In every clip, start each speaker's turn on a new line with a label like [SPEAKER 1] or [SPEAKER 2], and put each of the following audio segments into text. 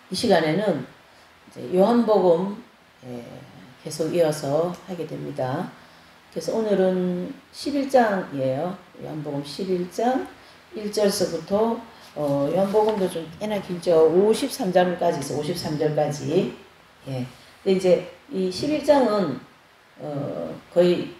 [SPEAKER 1] 이 시간에는 이제 요한복음 계속 이어서 하게 됩니다. 그래서 오늘은 11장이에요. 요한복음 11장 1절서부터 요한복음도 좀 꽤나 길죠. 53장까지 있어요. 53절까지. 예. 근데 이제 이 11장은 거의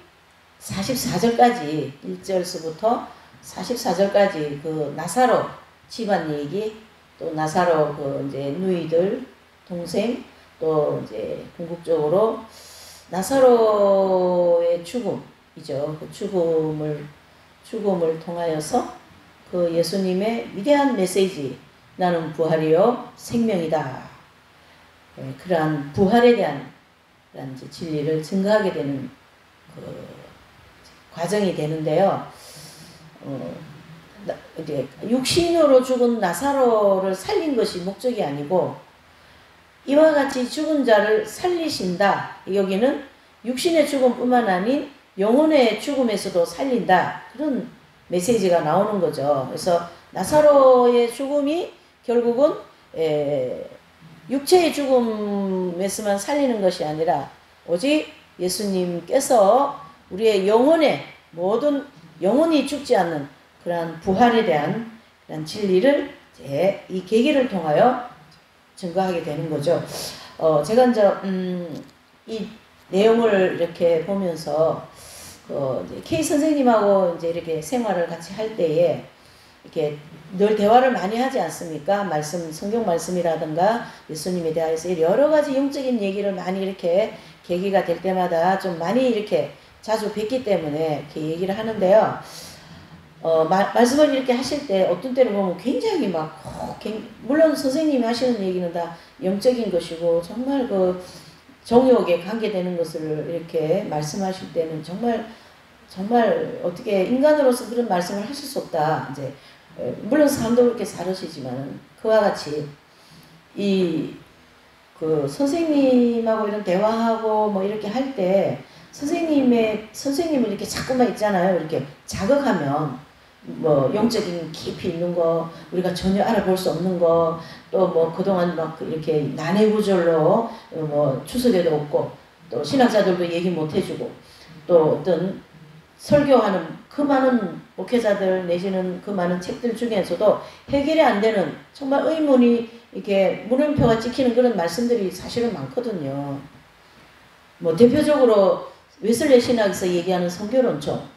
[SPEAKER 1] 44절까지 1절서부터 44절까지 그 나사로 집안 얘기, 또 나사로 그 이제 누이들 동생, 또 이제 궁극적으로 나사로의 죽음이죠. 그 죽음을 통하여서 그 예수님의 위대한 메시지, 나는 부활이요 생명이다. 그러한 부활에 대한 이제 진리를 증거하게 되는 그 과정이 되는데요. 이제 육신으로 죽은 나사로를 살린 것이 목적이 아니고 이와 같이 죽은 자를 살리신다. 여기는 육신의 죽음뿐만 아닌 영혼의 죽음에서도 살린다. 그런 메시지가 나오는 거죠. 그래서 나사로의 죽음이 결국은 육체의 죽음에서만 살리는 것이 아니라 오직 예수님께서 우리의 영혼의 모든 영혼이 죽지 않는 그러한 부활에 대한 그런 진리를 이제 이 계기를 통하여 증거하게 되는 거죠. 제가 이제 이 내용을 이렇게 보면서 이제 K 선생님하고 이제 이렇게 생활을 같이 할 때에 이렇게 늘 대화를 많이 하지 않습니까? 성경 말씀이라든가 예수님에 대해서 여러 가지 영적인 얘기를 많이 이렇게 계기가 될 때마다 좀 많이 이렇게 자주 뵙기 때문에 이렇게 얘기를 하는데요. 말씀을 이렇게 하실 때 어떤 때를 보면 굉장히 물론 선생님이 하시는 얘기는 다 영적인 것이고 정말 그 정욕에 관계되는 것을 이렇게 말씀하실 때는 정말 어떻게 인간으로서 그런 말씀을 하실 수 없다. 이제 물론 사람도 그렇게 다르시지만 그와 같이 그 선생님하고 이런 대화하고 뭐 이렇게 할 때 선생님을 이렇게 자꾸만 있잖아요. 이렇게 자극하면 뭐 영적인 깊이 있는 거, 우리가 전혀 알아볼 수 없는 거, 또 뭐 그동안 막 이렇게 난해구절로 뭐 추석에도 없고, 또 신학자들도 얘기 못 해주고, 또 어떤 설교하는 그 많은 목회자들 내지는 그 많은 책들 중에서도 해결이 안 되는 정말 의문이 이렇게 물음표가 찍히는 그런 말씀들이 사실은 많거든요. 뭐 대표적으로 웨슬리 신학에서 얘기하는 성교론총,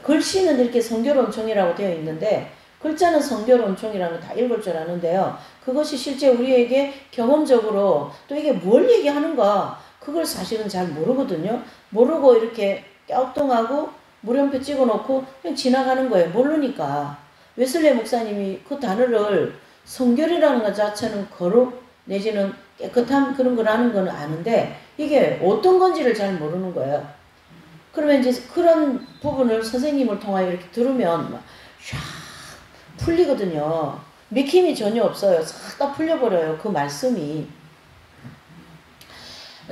[SPEAKER 1] 글씨는 이렇게 성교론총이라고 되어 있는데 글자는 성교론총이라는 거 다 읽을 줄 아는데요. 그것이 실제 우리에게 경험적으로 또 이게 뭘 얘기하는가 그걸 사실은 잘 모르거든요. 모르고 이렇게 갸우뚱하고 물음표 찍어놓고 그냥 지나가는 거예요. 모르니까. 웨슬리 목사님이 그 단어를 성결이라는 것 자체는 거룩 내지는 깨끗함 그런 거라는 건 아는데 이게 어떤 건지를 잘 모르는 거예요. 그러면 이제 그런 부분을 선생님을 통하여 이렇게 들으면 막 샥 풀리거든요. 맥힘이 전혀 없어요. 싹 다 풀려버려요. 그 말씀이.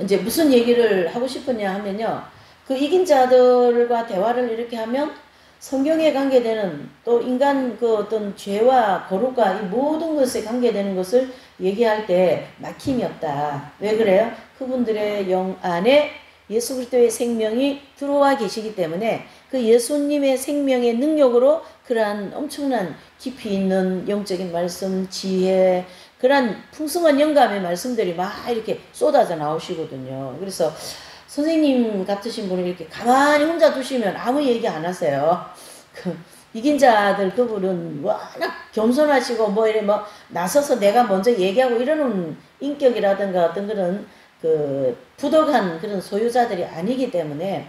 [SPEAKER 1] 이제 무슨 얘기를 하고 싶으냐 하면요. 그 이긴 자들과 대화를 이렇게 하면 성경에 관계되는 또 인간 그 어떤 죄와 거룩과 이 모든 것에 관계되는 것을 얘기할 때 막힘이 없다. 왜 그래요? 그분들의 영 안에 예수 그리스도의 생명이 들어와 계시기 때문에 그 예수님의 생명의 능력으로 그러한 엄청난 깊이 있는 영적인 말씀, 지혜, 그러한 풍성한 영감의 말씀들이 막 이렇게 쏟아져 나오시거든요. 그래서 선생님 같으신 분을 이렇게 가만히 혼자 두시면 아무 얘기 안 하세요. 이긴 자들 그분은 워낙 겸손하시고 나서서 내가 먼저 얘기하고 이러는 인격이라든가 어떤 그런 그 부덕한 그런 소유자들이 아니기 때문에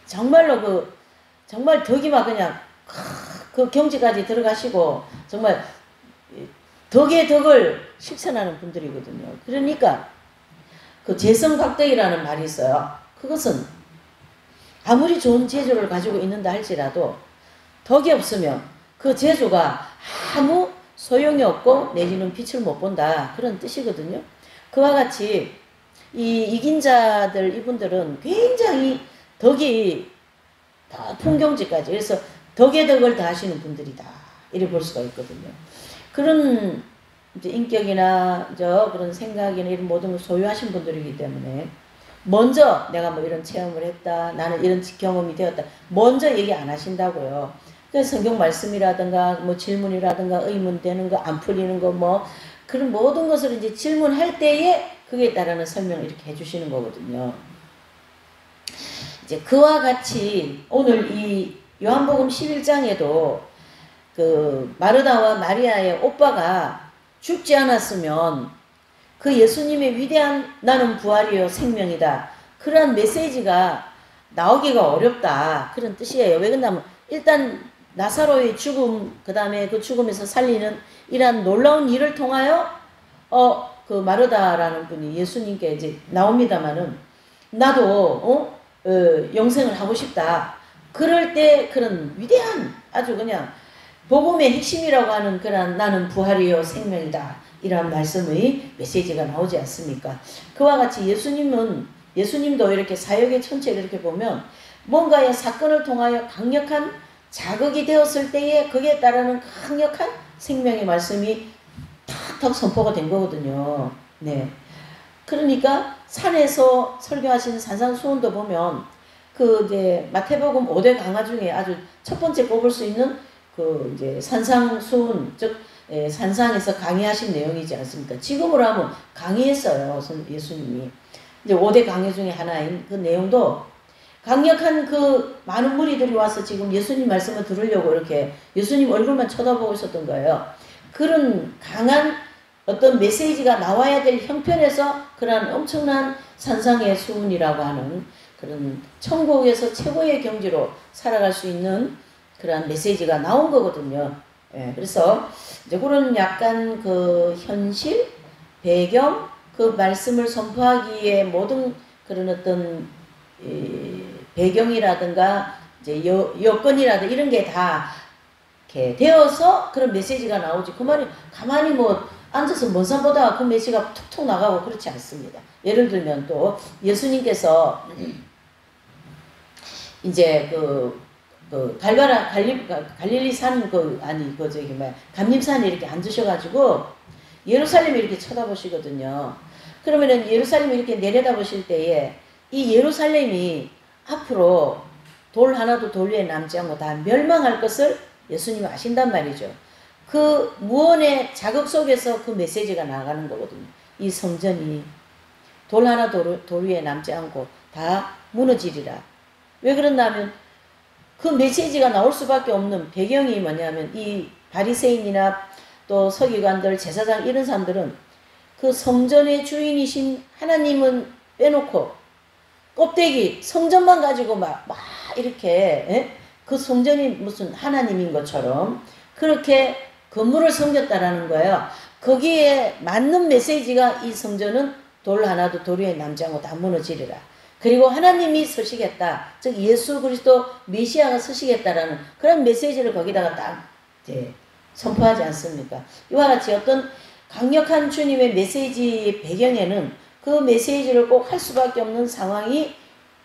[SPEAKER 1] 정말로 정말 덕이 막 그냥 그 경지까지 들어가시고 정말 덕의 덕을 실천하는 분들이거든요. 그러니까 그 재성각덕이라는 말이 있어요. 그것은 아무리 좋은 재주를 가지고 있는다 할지라도 덕이 없으면 그 재주가 아무 소용이 없고 내지는 빛을 못 본다. 그런 뜻이거든요. 그와 같이 이 이긴 자들 이분들은 굉장히 덕이 다 풍경지까지 그래서 덕의 덕을 다 하시는 분들이다. 이렇게 볼 수가 있거든요. 그런 이제 인격이나 그런 생각이나 이런 모든 걸 소유하신 분들이기 때문에 먼저 내가 뭐 이런 체험을 했다, 나는 이런 경험이 되었다, 먼저 얘기 안 하신다고요. 그래서 성경 말씀이라든가 뭐 질문이라든가 의문 되는 거, 안 풀리는 거, 뭐 그런 모든 것을 이제 질문할 때에 그에 따르는 설명을 이렇게 해주시는 거거든요. 이제 그와 같이 오늘 이 요한복음 11장에도 그 마르다와 마리아의 오빠가 죽지 않았으면 그 예수님의 위대한 나는 부활이요 생명이다, 그런 메시지가 나오기가 어렵다, 그런 뜻이에요. 왜 그러냐면 일단 나사로의 죽음, 그 다음에 그 죽음에서 살리는 이러한 놀라운 일을 통하여 그 마르다라는 분이 예수님께 이제 나옵니다마는 나도 영생을 하고 싶다. 그럴 때 그런 위대한 아주 그냥 복음의 핵심이라고 하는 그런 나는 부활이요 생명이다, 이런 말씀의 메시지가 나오지 않습니까? 그와 같이 예수님도 이렇게 사역의 전체를 이렇게 보면 뭔가의 사건을 통하여 강력한 자극이 되었을 때에 거기에 따르는 강력한 생명의 말씀이 탁탁 선포가 된 거거든요. 네. 그러니까 산에서 설교하신 산상수훈도 보면 그 이제 마태복음 5대 강화 중에 아주 첫 번째 꼽을 수 있는 그 이제 산상수훈, 즉 산상에서 강의하신 내용이지 않습니까? 지금으로 하면 강의했어요, 예수님이. 이제 5대 강의 중에 하나인 그 내용도 강력한 그 많은 무리들이 와서 지금 예수님 말씀을 들으려고 이렇게 예수님 얼굴만 쳐다보고 있었던 거예요. 그런 강한 어떤 메시지가 나와야 될 형편에서 그런 엄청난 산상의 수훈이라고 하는 그런 천국에서 최고의 경지로 살아갈 수 있는 그런 메시지가 나온 거거든요. 예, 그래서 이제 그런 약간 그 현실, 배경, 그 말씀을 선포하기에 모든 그런 어떤 배경이라든가 이제 여건이라든가 이런 게 다 이렇게 되어서 그런 메시지가 나오지. 그 말이 가만히 뭐 앉아서 먼 산 보다가 그 메시지가 툭툭 나가고 그렇지 않습니다. 예를 들면 또 예수님께서 이제 갈릴리 산 감림산에 이렇게 앉으셔가지고 예루살렘을 이렇게 쳐다보시거든요. 그러면은 예루살렘을 이렇게 내려다 보실 때에 이 예루살렘이 앞으로 돌 하나도 돌 위에 남지 않고 다 멸망할 것을 예수님이 아신단 말이죠. 그 무언의 자극 속에서 그 메시지가 나가는 거거든요. 이 성전이 돌 하나 돌 위에 남지 않고 다 무너지리라. 왜 그런다면 그 메시지가 나올 수밖에 없는 배경이 뭐냐면 이 바리새인이나 또 서기관들, 제사장 이런 사람들은 그 성전의 주인이신 하나님은 빼놓고 껍데기 성전만 가지고 막 이렇게 그 성전이 무슨 하나님인 것처럼 그렇게 건물을 섬겼다라는 거예요. 거기에 맞는 메시지가 이 성전은 돌 하나도 돌 위에 남지 않고 다 무너지리라. 그리고 하나님이 서시겠다. 즉 예수 그리스도 메시아가 서시겠다라는 그런 메시지를 거기다가 딱 선포하지 않습니까? 이와 같이 어떤 강력한 주님의 메시지 배경에는 그 메시지를 꼭 할 수밖에 없는 상황이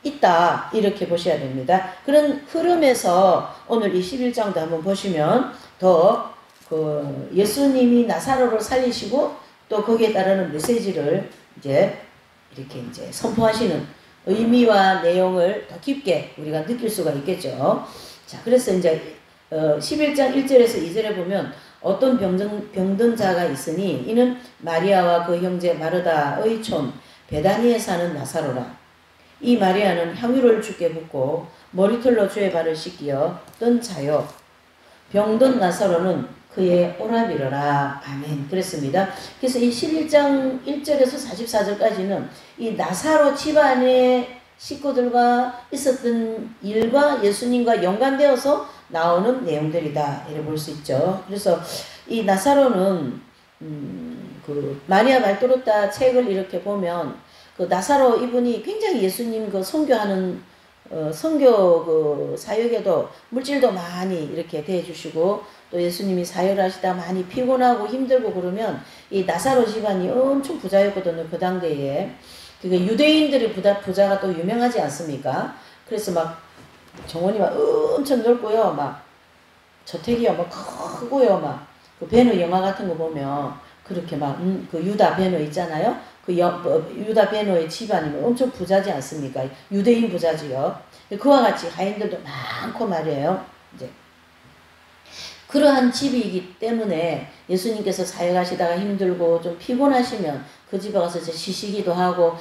[SPEAKER 1] 있다. 이렇게 보셔야 됩니다. 그런 흐름에서 오늘 21장도 한번 보시면 더 그 예수님이 나사로를 살리시고 또 거기에 따르는 메시지를 이제 이렇게 이제 선포하시는 의미와 내용을 더 깊게 우리가 느낄 수가 있겠죠. 자, 그래서 이제 11장 1절에서 2절에 보면 어떤 병든 자가 있으니 이는 마리아와 그 형제 마르다의 촌 베다니에 사는 나사로라. 이 마리아는 향유를 주께 붓고 머리털로 주의 발을 씻기어 뜬 자요. 병든 나사로는 그의 오라비러라. 아멘. 그랬습니다. 그래서 이 11장 1절에서 44절까지는 이 나사로 집안의 식구들과 있었던 일과 예수님과 연관되어서 나오는 내용들이다. 이렇게 볼 수 있죠. 그래서 이 나사로는 그 마리아 말도르타 책을 이렇게 보면 그 나사로 이분이 굉장히 예수님 그 선교하는 선교 그 사역에도 물질도 많이 이렇게 대해주시고 또 예수님이 사역을 하시다 많이 피곤하고 힘들고 그러면 이 나사로 집안이 엄청 부자였거든요. 그 당대에. 그게 유대인들의 부자가 또 유명하지 않습니까? 그래서 막 정원이 막 엄청 넓고요. 막 저택이요. 막 크고요. 막 그 베너 영화 같은 거 보면 그렇게 막, 그 유다 베노 있잖아요. 유다 베노의 집안이면 엄청 부자지 않습니까? 유대인 부자지요. 그와 같이 하인들도 많고 말이에요. 이제 그러한 집이기 때문에 예수님께서 사역하시다가 힘들고 좀 피곤하시면 그 집에 가서 이제 쉬시기도 하고,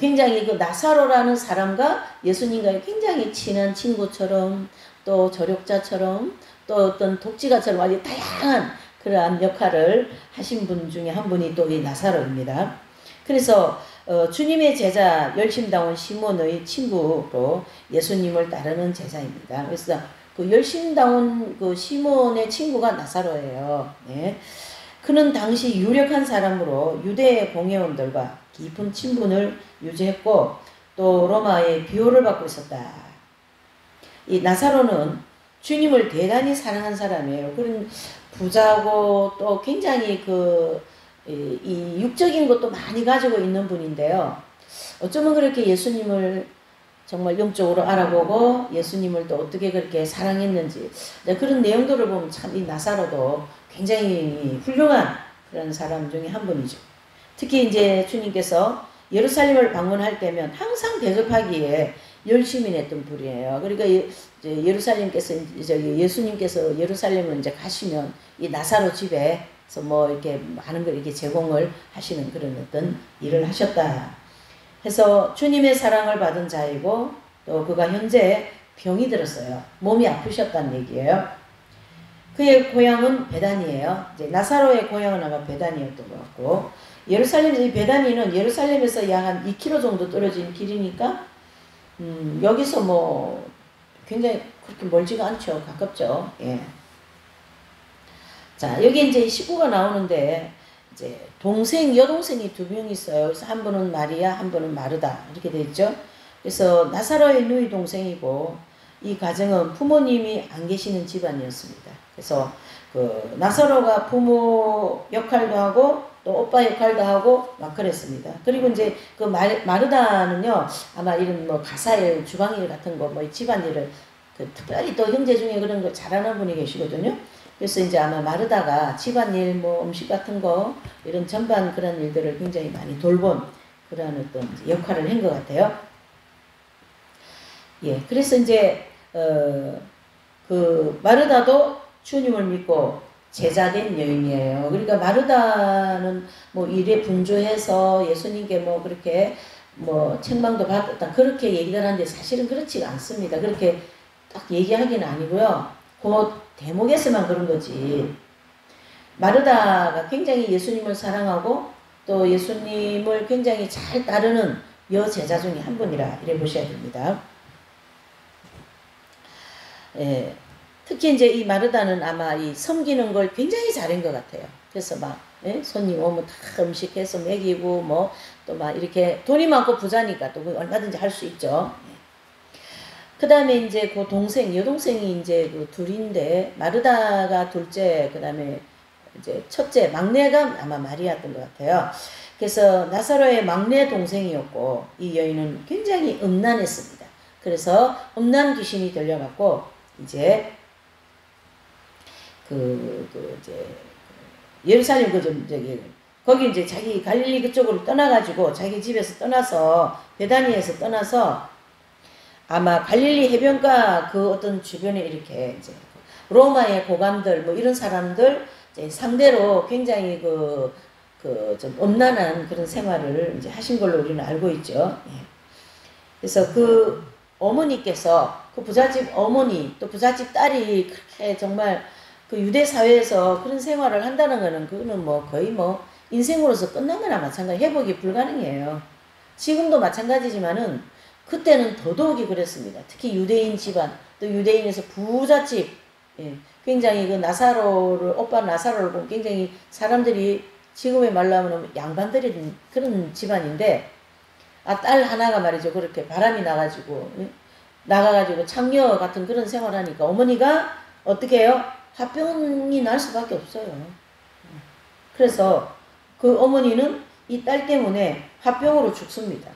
[SPEAKER 1] 굉장히 그 나사로라는 사람과 예수님과 굉장히 친한 친구처럼, 또 조력자처럼, 또 어떤 독지가처럼 아주 다양한 그러한 역할을 하신 분 중에 한 분이 또 이 나사로입니다. 그래서 주님의 제자 열심다운 시몬의 친구로 예수님을 따르는 제자입니다. 그래서 그 열심다운 그 시몬의 친구가 나사로예요. 네. 그는 당시 유력한 사람으로 유대 공회원들과 깊은 친분을 유지했고 또 로마의 비호를 받고 있었다. 이 나사로는 주님을 대단히 사랑한 사람이에요. 그런 부자고 또 굉장히 이 육적인 것도 많이 가지고 있는 분인데요. 어쩌면 그렇게 예수님을 정말 영적으로 알아보고 예수님을 또 어떻게 그렇게 사랑했는지 그런 내용들을 보면 참 이 나사로도 굉장히 훌륭한 그런 사람 중에 한 분이죠. 특히 이제 주님께서 예루살렘을 방문할 때면 항상 대접하기에 열심히 냈던 분이에요. 그러니까 이제 예수님께서 예루살렘을 이제 가시면 이 나사로 집에서 뭐 이렇게 많은 걸 이렇게 제공을 하시는 그런 어떤 일을 하셨다. 해서 주님의 사랑을 받은 자이고 또 그가 현재 병이 들었어요. 몸이 아프셨다는 얘기예요. 그의 고향은 베단이에요. 이제 나사로의 고향은 아마 베단이었던 것 같고 이 베단이는 예루살렘에서 약 한 2km 정도 떨어진 길이니까 여기서 뭐 굉장히 그렇게 멀지가 않죠. 가깝죠. 예. 자, 여기 이제 식구가 나오는데 이제 여동생이 두 명 있어요. 그래서 한 분은 마리아, 한 분은 마르다 이렇게 돼 있죠. 그래서 나사로의 누이 동생이고 이 가정은 부모님이 안 계시는 집안이었습니다. 그래서 그 나사로가 부모 역할도 하고 또 오빠 역할도 하고 막 그랬습니다. 그리고 이제 그 마르다는요 아마 이런 뭐 가사일, 주방일 같은 거 뭐 집안일을 특별히 또 형제 중에 그런 걸 잘하는 분이 계시거든요. 그래서 이제 아마 마르다가 집안일, 뭐 음식 같은 거 이런 전반 그런 일들을 굉장히 많이 돌본 그런 어떤 역할을 한 것 같아요. 예, 그래서 이제 그 마르다도 주님을 믿고 제자된 여인이에요. 그러니까 마르다는 뭐 일에 분주해서 예수님께 뭐 그렇게 뭐 책망도 받았다 그렇게 얘기를 하는데 사실은 그렇지가 않습니다. 그렇게 딱 얘기하기는 아니고요. 그 대목에서만 그런 거지. 마르다가 굉장히 예수님을 사랑하고 또 예수님을 굉장히 잘 따르는 여제자 중에 한 분이라 이래 보셔야 됩니다. 예, 특히 이제 이 마르다는 아마 이 섬기는 걸 굉장히 잘한 것 같아요. 그래서 막 손님 오면 다 음식해서 먹이고 뭐 또 막 이렇게 돈이 많고 부자니까 또 얼마든지 할 수 있죠. 그 다음에 이제 그 여동생이 이제 그 둘인데 마르다가 둘째, 그 다음에 이제 첫째, 막내가 아마 마리아였던 것 같아요. 그래서 나사로의 막내 동생이었고 이 여인은 굉장히 음란했습니다. 그래서 음란 귀신이 들려갖고 이제 이제 예루살렘 거기 이제 자기 갈릴리 그쪽으로 떠나가지고 자기 집에서 떠나서 베다니에서 떠나서 아마 갈릴리 해변가 그 어떤 주변에 이렇게 이제 로마의 고관들 뭐 이런 사람들 이제 상대로 굉장히 좀 음란한 그런 생활을 이제 하신 걸로 우리는 알고 있죠. 예. 그래서 그 어머니께서 그 부잣집 어머니 또 부잣집 딸이 그렇게 정말 그 유대 사회에서 그런 생활을 한다는 거는 그거는 뭐 거의 뭐 인생으로서 끝난 거나 마찬가지, 회복이 불가능해요. 지금도 마찬가지지만은 그때는 더더욱이 그랬습니다. 특히 유대인 집안, 또 유대인에서 부잣집, 예, 굉장히 그 오빠 나사로를 보면 굉장히 사람들이 지금의 말로 하면 양반들이 그런 집안인데, 딸 하나가 말이죠. 그렇게 바람이 나가지고, 나가가지고 창녀 같은 그런 생활하니까 어머니가 어떻게 해요? 화병이 날 수밖에 없어요. 그래서 그 어머니는 이 딸 때문에 화병으로 죽습니다.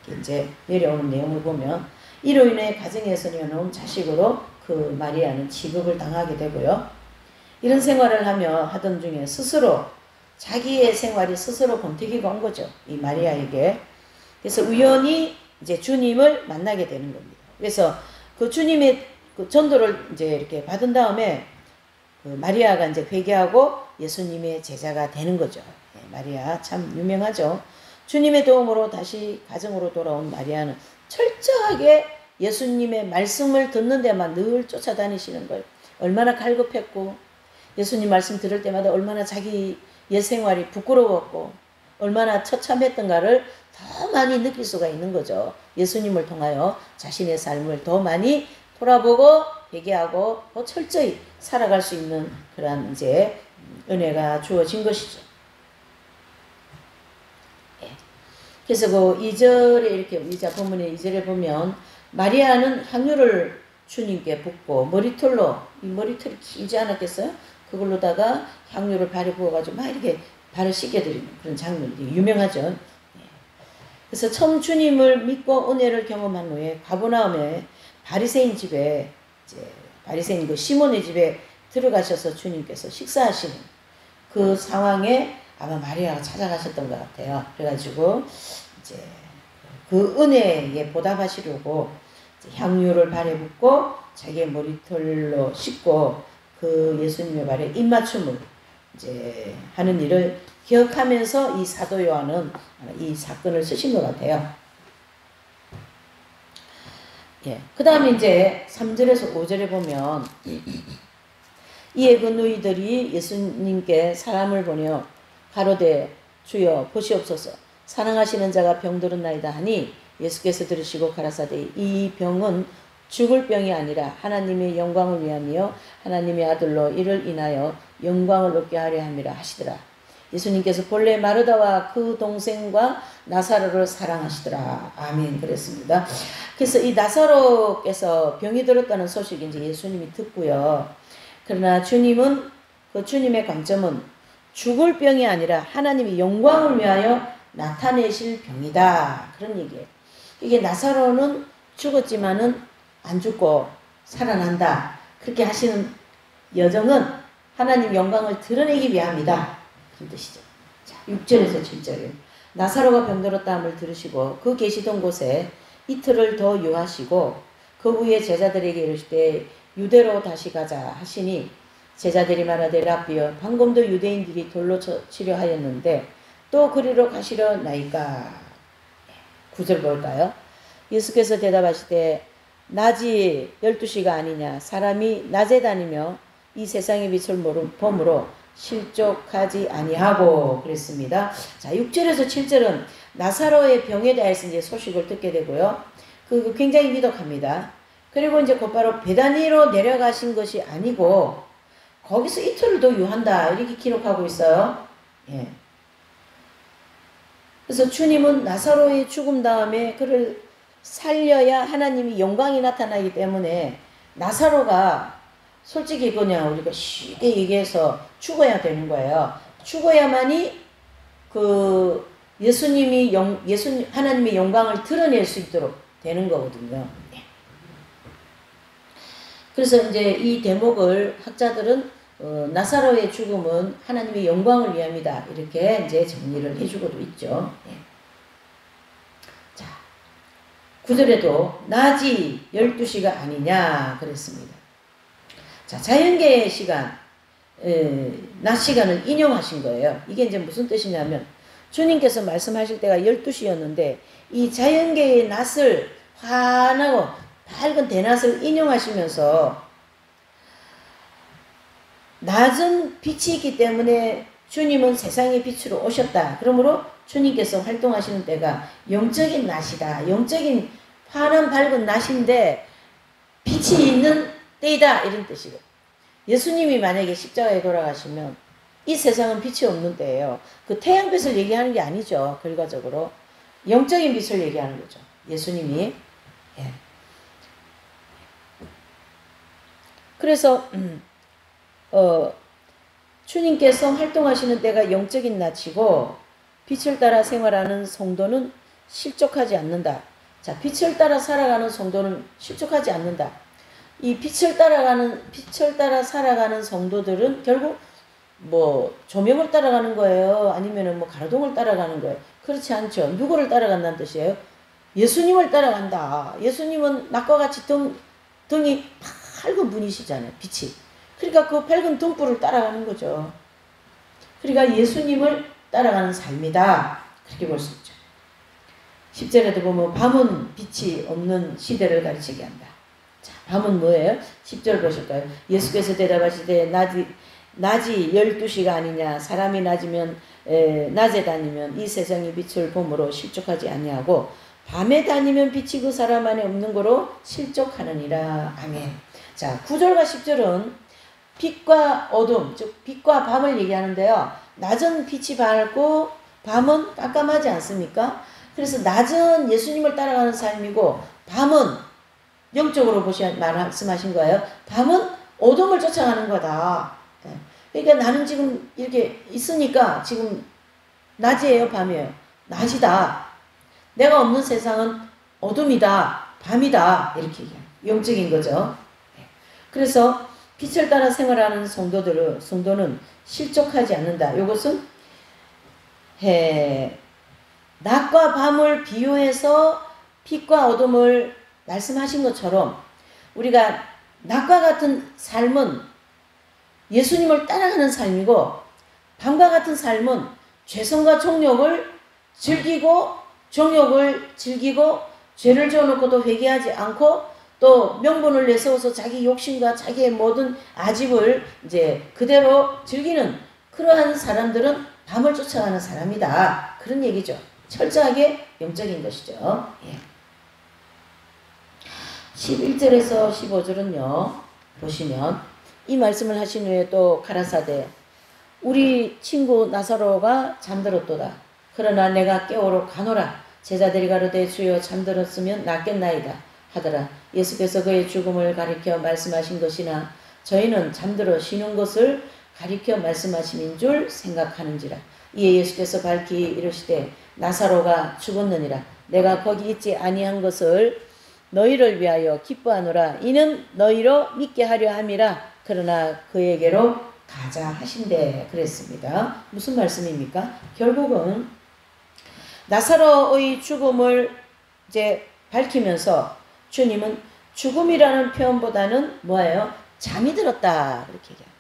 [SPEAKER 1] 이제 내려오는 내용을 보면 이로 인해 가정에서 내려온 자식으로 그 마리아는 취급을 당하게 되고요. 이런 생활을 하던 중에 스스로 자기의 생활이 스스로 권태기가 온 거죠. 이 마리아에게. 그래서 우연히 이제 주님을 만나게 되는 겁니다. 그래서 그 주님의 그 전도를 이제 이렇게 받은 다음에 그 마리아가 이제 회개하고 예수님의 제자가 되는 거죠. 네, 마리아 참 유명하죠. 주님의 도움으로 다시 가정으로 돌아온 마리아는 철저하게 예수님의 말씀을 듣는 데만 늘 쫓아다니시는 거예요. 얼마나 갈급했고 예수님 말씀 들을 때마다 얼마나 자기 옛 생활이 부끄러웠고 얼마나 처참했던가를 더 많이 느낄 수가 있는 거죠. 예수님을 통하여 자신의 삶을 더 많이 돌아보고 회개하고 더 철저히 살아갈 수 있는 그런 이제 은혜가 주어진 것이죠. 예. 그래서 그 2절에 이렇게 우리자 본문의 2절에 보면 마리아는 향유를 주님께 붓고 머리털로 이 머리털이 길지 않았겠어요? 그걸로다가 향유를 발에 부어가지고 막 이렇게 발을 씻겨드리는 그런 장면이 유명하죠. 그래서 처음 주님을 믿고 은혜를 경험한 후에 가버나움에 바리새인 집에 이제 바리새인 그 시몬의 집에 들어가셔서 주님께서 식사하시는 그 상황에 아마 마리아가 찾아가셨던 것 같아요. 그래가지고 이제 그 은혜에 보답하시려고 향유를 발에 붓고 자기의 머리털로 씻고 그 예수님의 발에 입맞춤을 이제 하는 일을 기억하면서 이 사도 요한은 이 사건을 쓰신 것 같아요. 예. 그 다음에 이제 3절에서 5절에 보면 이에 그 누이들이 예수님께 사람을 보내어 가로되 주여 보시옵소서 사랑하시는 자가 병들었나이다 하니 예수께서 들으시고 가라사대 이 병은 죽을 병이 아니라 하나님의 영광을 위함이요 하나님의 아들로 이를 인하여 영광을 얻게 하려 함이라 하시더라. 예수님께서 본래 마르다와 그 동생과 나사로를 사랑하시더라. 아멘. 그랬습니다. 그래서 이 나사로께서 병이 들었다는 소식을 이제 예수님이 듣고요. 그러나 주님은 그 주님의 관점은 죽을 병이 아니라 하나님의 영광을 위하여 나타내실 병이다. 그런 얘기예요. 이게 나사로는 죽었지만은 안 죽고 살아난다. 그렇게 하시는 여정은 하나님 영광을 드러내기 위함이다. 그런 뜻이죠. 자, 6절에서 7절에 나사로가 병들었다함을 들으시고 그 계시던 곳에 이틀을 더 유하시고 그 후에 제자들에게 이르시되 유대로 다시 가자 하시니 제자들이 말하되 랍비여 방금도 유대인들이 돌로 치려 하였는데 또 그리로 가시려 나이까. 9절 볼까요? 예수께서 대답하시되 낮이 12시가 아니냐 사람이 낮에 다니며 이 세상의 빛을 범으로 실족하지 아니하고 그랬습니다. 자, 6절에서 7절은 나사로의 병에 대해서 이제 소식을 듣게 되고요. 그 굉장히 위독합니다. 그리고 이제 곧바로 베다니로 내려가신 것이 아니고 거기서 이틀을 더 유한다 이렇게 기록하고 있어요. 예. 그래서 주님은 나사로의 죽음 다음에 그를 살려야 하나님이 영광이 나타나기 때문에 나사로가 솔직히 그냥 우리가 쉽게 얘기해서 죽어야 되는 거예요. 죽어야만이 그 하나님의 영광을 드러낼 수 있도록 되는 거거든요. 그래서 이제 이 대목을 학자들은 나사로의 죽음은 하나님의 영광을 위함이다. 이렇게 이제 정리를 해주고도 있죠. 자, 9절에도 낮이 12시가 아니냐 그랬습니다. 자, 자연계의 시간, 낮 시간을 인용하신 거예요. 이게 이제 무슨 뜻이냐면 주님께서 말씀하실 때가 12시였는데 이 자연계의 낮을 환하고 밝은 대낮을 인용하시면서 낮은 빛이 있기 때문에 주님은 세상의 빛으로 오셨다. 그러므로 주님께서 활동하시는 때가 영적인 낮이다. 영적인 환한 밝은 낮인데 빛이 있는 때이다. 이런 뜻이고 예수님이 만약에 십자가에 돌아가시면 이 세상은 빛이 없는 때예요. 그 태양빛을 얘기하는 게 아니죠. 결과적으로 영적인 빛을 얘기하는 거죠. 예수님이. 예. 그래서 주님께서 활동하시는 때가 영적인 낮이고 빛을 따라 생활하는 성도는 실족하지 않는다. 자, 빛을 따라 살아가는 성도는 실족하지 않는다. 이 빛을 따라 살아가는 성도들은 결국 뭐 조명을 따라가는 거예요? 아니면은 뭐 가로등을 따라가는 거예요? 그렇지 않죠. 누구를 따라간다는 뜻이에요? 예수님을 따라간다. 예수님은 낮과 같이 등이 밝은 분이시잖아요. 빛이. 그러니까 그 밝은 등불을 따라가는 거죠. 그러니까 예수님을 따라가는 삶이다. 그렇게 볼 수 있죠. 10절에도 보면 밤은 빛이 없는 시대를 가르치게 한다. 자, 밤은 뭐예요? 10절 보실까요? 예수께서 대답하시되 낮이 12시가 아니냐. 사람이 낮에 다니면 이 세상의 빛을 봄으로 실족하지 아니하고 밤에 다니면 빛이 그 사람 안에 없는 거로 실족하느니라. 아멘. 자, 9절과 10절은 빛과 어둠, 즉 빛과 밤을 얘기하는데요. 낮은 빛이 밝고 밤은 깜깜하지 않습니까? 그래서 낮은 예수님을 따라가는 삶이고 밤은 영적으로 말씀하신 거예요. 밤은 어둠을 쫓아가는 거다. 그러니까 나는 지금 이렇게 있으니까 지금 낮이에요, 밤이에요? 낮이다. 내가 없는 세상은 어둠이다, 밤이다. 이렇게 얘기해요. 영적인 거죠. 그래서 빛을 따라 생활하는 성도는 실족하지 않는다. 이것은 낮과 밤을 비유해서 빛과 어둠을 말씀하신 것처럼 우리가 낮과 같은 삶은 예수님을 따라가는 삶이고 밤과 같은 삶은 죄성과 정욕을 즐기고 죄를 지어놓고도 회개하지 않고 또 명분을 내세워서 자기 욕심과 자기의 모든 아집을 이제 그대로 즐기는 그러한 사람들은 밤을 쫓아가는 사람이다. 그런 얘기죠. 철저하게 영적인 것이죠. 예. 11절에서 15절은요. 보시면 이 말씀을 하신 후에 또 가라사대 우리 친구 나사로가 잠들었도다. 그러나 내가 깨우러 가노라. 제자들이 가로되 주여 잠들었으면 낫겠나이다 하더라. 예수께서 그의 죽음을 가리켜 말씀하신 것이나 저희는 잠들어 쉬는 것을 가리켜 말씀하심인 줄 생각하는지라. 이에 예수께서 밝히 이르시되 나사로가 죽었느니라. 내가 거기 있지 아니한 것을 너희를 위하여 기뻐하노라. 이는 너희로 믿게 하려 함이라. 그러나 그에게로 가자 하신대. 그랬습니다. 무슨 말씀입니까? 결국은 나사로의 죽음을 이제 밝히면서 주님은 죽음이라는 표현보다는 뭐예요? 잠이 들었다. 이렇게 얘기해요.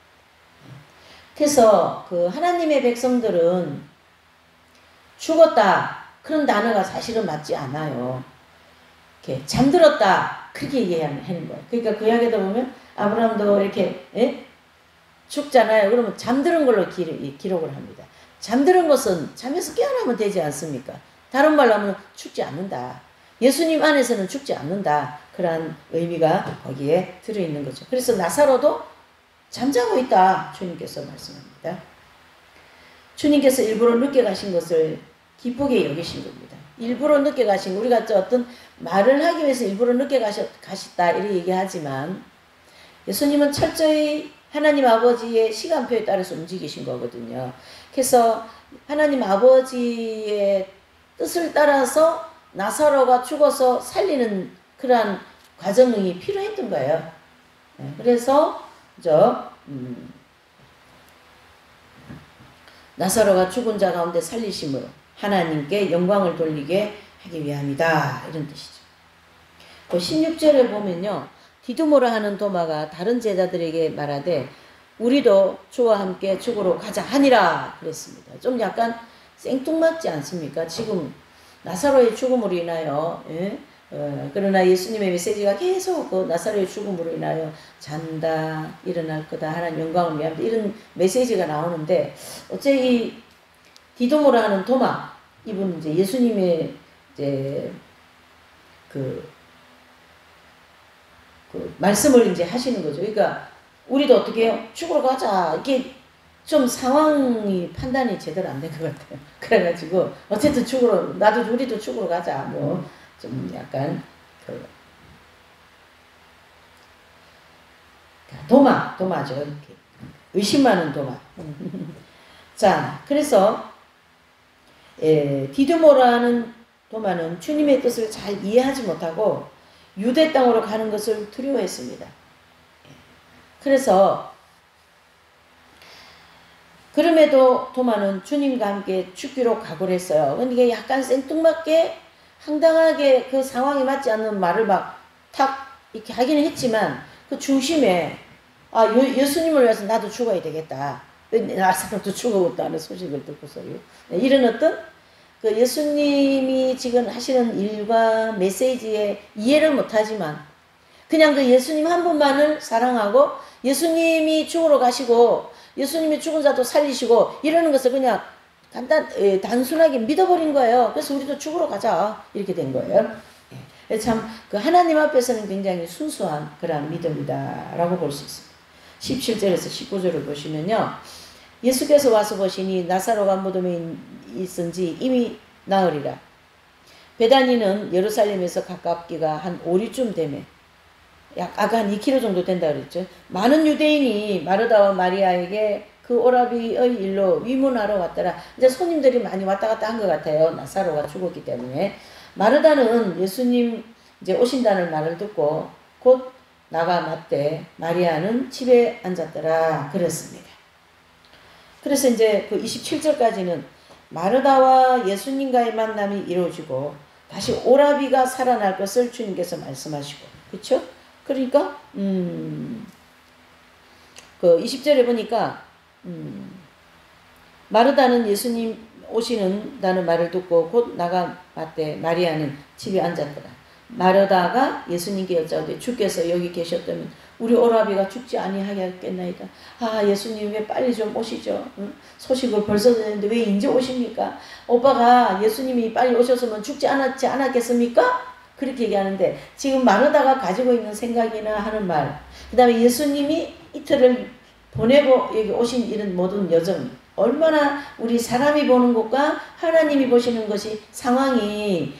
[SPEAKER 1] 그래서 그 하나님의 백성들은 죽었다. 그런 단어가 사실은 맞지 않아요. 이렇게 잠들었다. 그렇게 얘기하는 거예요. 그러니까 그 이야기도 보면 아브라함도 이렇게 죽잖아요. 그러면 잠드는 걸로 기록을 합니다. 잠드는 것은 잠에서 깨어나면 되지 않습니까? 다른 말로 하면 죽지 않는다. 예수님 안에서는 죽지 않는다. 그러한 의미가 거기에 들어있는 거죠. 그래서 나사로도 잠자고 있다. 주님께서 말씀합니다. 주님께서 일부러 늦게 가신 것을 기쁘게 여기신 겁니다. 일부러 늦게 가신, 우리가 어떤 말을 하기 위해서 일부러 늦게 가셨다 이렇게 얘기하지만 예수님은 철저히 하나님 아버지의 시간표에 따라서 움직이신 거거든요. 그래서 하나님 아버지의 뜻을 따라서 나사로가 죽어서 살리는 그러한 과정이 필요했던 거예요. 그래서 나사로가 죽은 자 가운데 살리심으로 하나님께 영광을 돌리게 하기 위함이다. 이런 뜻이죠. 그 16절에 보면요. 디두모라 하는 도마가 다른 제자들에게 말하되 우리도 주와 함께 죽으러 가자 하니라 그랬습니다. 좀 약간 생뚱맞지 않습니까? 지금 나사로의 죽음으로 인하여 그러나 예수님의 메시지가 계속 그 나사로의 죽음으로 인하여 잔다, 일어날 거다, 하나님 영광을 위함이다 이런 메시지가 나오는데 어째 이 디두모라 하는 도마 이분 이제 예수님의 이제 그 말씀을 이제 하시는 거죠. 그러니까 우리도 어떻게 해요? 죽으러 가자. 이게 좀 상황이 판단이 제대로 안 된 것 같아요. 그래가지고 어쨌든 우리도 죽으러 가자. 뭐 좀 약간 도마죠. 이렇게 의심하는 도마. 자, 그래서 디두모라는 도마는 주님의 뜻을 잘 이해하지 못하고 유대 땅으로 가는 것을 두려워했습니다. 그래서 그럼에도 도마는 주님과 함께 죽기로 각오를 했어요. 근데 약간 생뚱맞게 황당하게 그 상황에 맞지 않는 말을 막 탁 이렇게 하기는 했지만 그 중심에 예수님을 위해서 나도 죽어야 되겠다. 나사로도 죽어왔다는 소식을 듣고서요. 이런 어떤 그 예수님이 지금 하시는 일과 메시지에 이해를 못하지만 그냥 그 예수님 한 분만을 사랑하고 예수님이 죽으러 가시고 예수님이 죽은 자도 살리시고 이러는 것을 그냥 단순하게 믿어버린 거예요. 그래서 우리도 죽으러 가자 이렇게 된 거예요. 참 그 하나님 앞에서는 굉장히 순수한 그런 믿음이다라고 볼 수 있습니다. 17절에서 19절을 보시면요. 예수께서 와서 보시니 나사로가 무덤에 있은지 이미 나으리라. 베다니는 예루살렘에서 가깝기가 한 5리쯤 되매 아까 한 2km 정도 된다 그랬죠. 많은 유대인이 마르다와 마리아에게 그 오라비의 일로 위문하러 왔더라. 이제 손님들이 많이 왔다 갔다 한 것 같아요. 나사로가 죽었기 때문에. 마르다는 예수님 이제 오신다는 말을 듣고 곧 나가 맞대 마리아는 집에 앉았더라 그랬습니다. 그래서 이제 그 27절까지는 마르다와 예수님과의 만남이 이루어지고 다시 오라비가 살아날 것을 주님께서 말씀하시고 그렇죠? 그러니까 그 20절에 보니까 마르다는 예수님 오시는다는 말을 듣고 곧 나가 맞대 마리아는 집에 앉았더라. 마르다가 예수님께 여짜오되 주께서 여기 계셨다면 우리 오라비가 죽지 아니하겠나이다. 예수님 왜 빨리 좀 오시죠. 소식을 벌써 듣는데 왜 이제 오십니까? 오빠가 예수님이 빨리 오셨으면 죽지 않았겠습니까? 그렇게 얘기하는데 지금 마르다가 가지고 있는 생각이나 하는 말 그 다음에 예수님이 이틀을 보내고 여기 오신 이런 모든 여정 얼마나 우리 사람이 보는 것과 하나님이 보시는 것이 상황이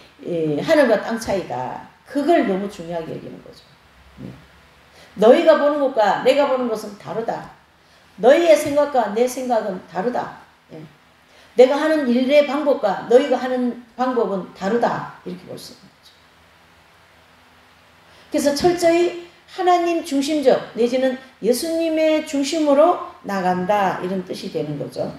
[SPEAKER 1] 하늘과 땅 차이다. 그걸 너무 중요하게 여기는 거죠. 너희가 보는 것과 내가 보는 것은 다르다. 너희의 생각과 내 생각은 다르다. 내가 하는 일의 방법과 너희가 하는 방법은 다르다. 이렇게 볼 수 있는 거죠. 그래서 철저히 하나님 중심적 내지는 예수님의 중심으로 나간다 이런 뜻이 되는 거죠.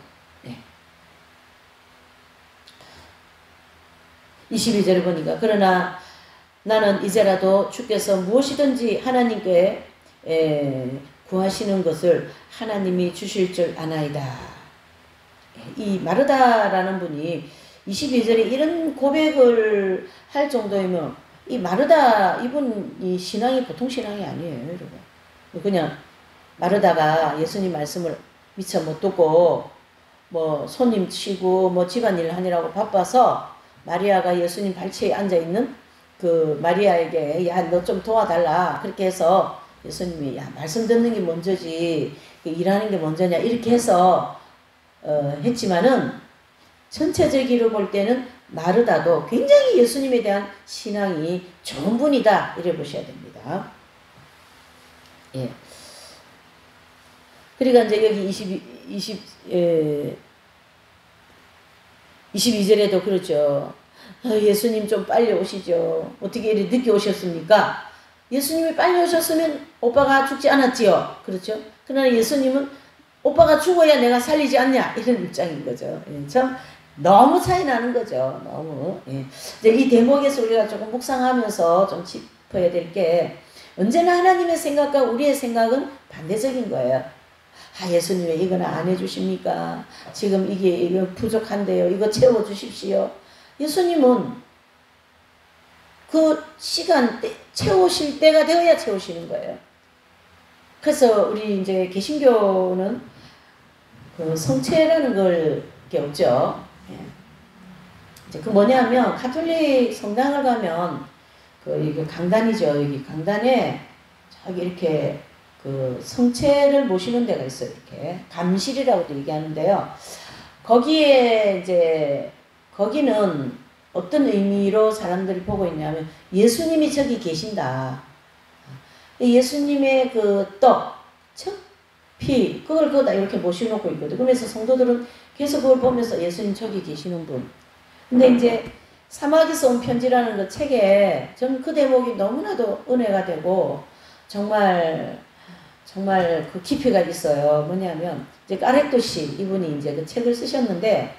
[SPEAKER 1] 22절을 보니까 그러나 나는 이제라도 주께서 무엇이든지 하나님께 구하시는 것을 하나님이 주실 줄 아나이다. 이 마르다라는 분이 22절에 이런 고백을 할 정도이면 이 마르다 이분이 신앙이 보통 신앙이 아니에요, 여러분. 그냥 마르다가 예수님 말씀을 미처 못 듣고 뭐 손님 치고 뭐 집안일 하느라고 바빠서 마리아가 예수님 발치에 앉아 있는 그 마리아에게 야, 너 좀 도와달라 그렇게 해서 예수님이 야, 말씀 듣는 게 먼저지 일하는 게 먼저냐 이렇게 해서 했지만은 전체적으로 볼 때는 마르다도 굉장히 예수님에 대한 신앙이 좋은 분이다 이래 보셔야 됩니다. 예. 그러니까 이제 여기 22절에도 그렇죠. 예수님 좀 빨리 오시죠. 어떻게 이렇게 늦게 오셨습니까? 예수님이 빨리 오셨으면 오빠가 죽지 않았지요. 그렇죠? 그러나 예수님은 오빠가 죽어야 내가 살리지 않냐 이런 입장인 거죠. 예, 참 너무 차이 나는 거죠. 너무. 예. 이제 이 대목에서 우리가 조금 묵상하면서 좀 짚어야 될 게 언제나 하나님의 생각과 우리의 생각은 반대적인 거예요. 예수님 왜 이거는 안 해주십니까? 지금 이거 부족한데요. 이거 채워주십시오. 예수님은 그 시간 채우실 때가 되어야 채우시는 거예요. 그래서 우리 이제 개신교는 그 성체라는 걸 게 없죠. 예. 이제 그 뭐냐면 가톨릭 성당을 가면 그 강단이죠. 여기 강단에 저기 이렇게 그 성체를 모시는 데가 있어요. 이렇게 감실이라고도 얘기하는데요. 거기에 이제 거기는 어떤 의미로 사람들이 보고 있냐면 예수님이 저기 계신다. 예수님의 그 떡, 피 그걸 거기다 이렇게 모셔놓고 있거든. 그래서 성도들은 계속 그걸 보면서 예수님 저기 계시는 분. 근데 이제 사막에서 온 편지라는 그 책에 저는 그 대목이 너무나도 은혜가 되고 정말 정말 그 깊이가 있어요. 뭐냐면 이제 까레토 씨 이분이 이제 그 책을 쓰셨는데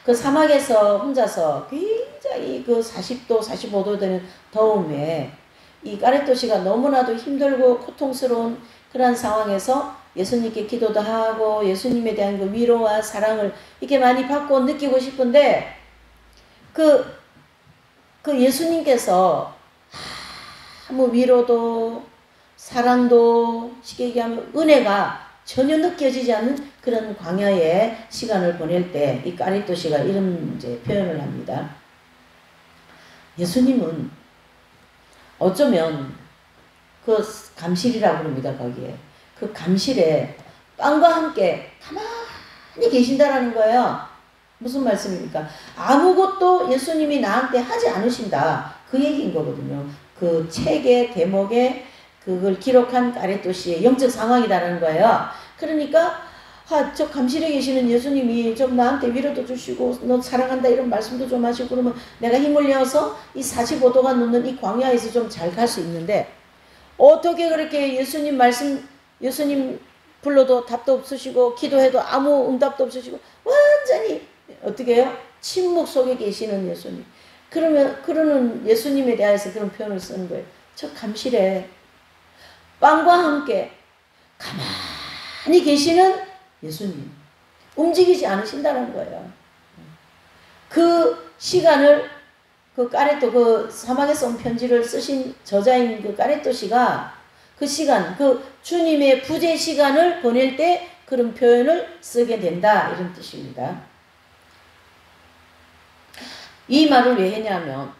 [SPEAKER 1] 그 사막에서 혼자서 굉장히 그 40도 45도 되는 더움에 이 까레토 씨가 너무나도 힘들고 고통스러운 그런 상황에서 예수님께 기도도 하고 예수님에 대한 그 위로와 사랑을 이렇게 많이 받고 느끼고 싶은데 그 예수님께서 아무 위로도 사랑도 쉽게 얘기하면 은혜가 전혀 느껴지지 않는 그런 광야의 시간을 보낼 때 이 까리토 씨가 이런 이제 표현을 합니다. 예수님은 어쩌면 그 감실이라고 합니다. 거기에 그 감실에 빵과 함께 가만히 계신다라는 거예요. 무슨 말씀입니까? 아무것도 예수님이 나한테 하지 않으신다. 그 얘기인 거거든요. 그 책의 대목에 그걸 기록한 까레토 씨의 영적 상황이다라는 거예요. 그러니까 저 감실에 계시는 예수님이 좀 나한테 위로도 주시고 너 사랑한다 이런 말씀도 좀 하시고 그러면 내가 힘을 내어서 이 45도가 넘는 이 광야에서 좀 잘 갈 수 있는데 어떻게 그렇게 예수님 말씀 예수님 불러도 답도 없으시고 기도해도 아무 응답도 없으시고 완전히 어떻게 해요? 침묵 속에 계시는 예수님. 그러는 예수님에 대해서 그런 표현을 쓰는 거예요. 저 감실에 빵과 함께 가만히 계시는 예수님. 움직이지 않으신다는 거예요. 그 시간을 그 까레토 그 사막에서 온 편지를 쓰신 저자인 그 까레토 씨가 그 시간 그 주님의 부재 시간을 보낼 때 그런 표현을 쓰게 된다 이런 뜻입니다. 이 말을 왜 했냐면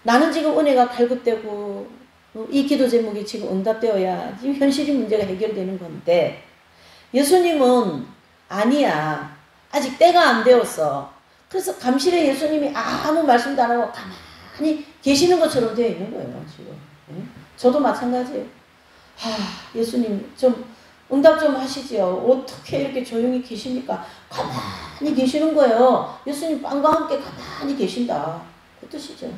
[SPEAKER 1] 나는 지금 은혜가 발급되고 이 기도 제목이 지금 응답되어야 지금 현실이 문제가 해결되는 건데 예수님은 아니야. 아직 때가 안 되었어. 그래서 감실에 예수님이 아무 말씀도 안 하고 가만히 계시는 것처럼 되어 있는 거예요. 지금. 저도 마찬가지예요. 예수님 좀 응답 좀 하시지요. 어떻게 이렇게 조용히 계십니까? 가만히 계시는 거예요. 예수님 빵과 함께 가만히 계신다. 그 뜻이죠.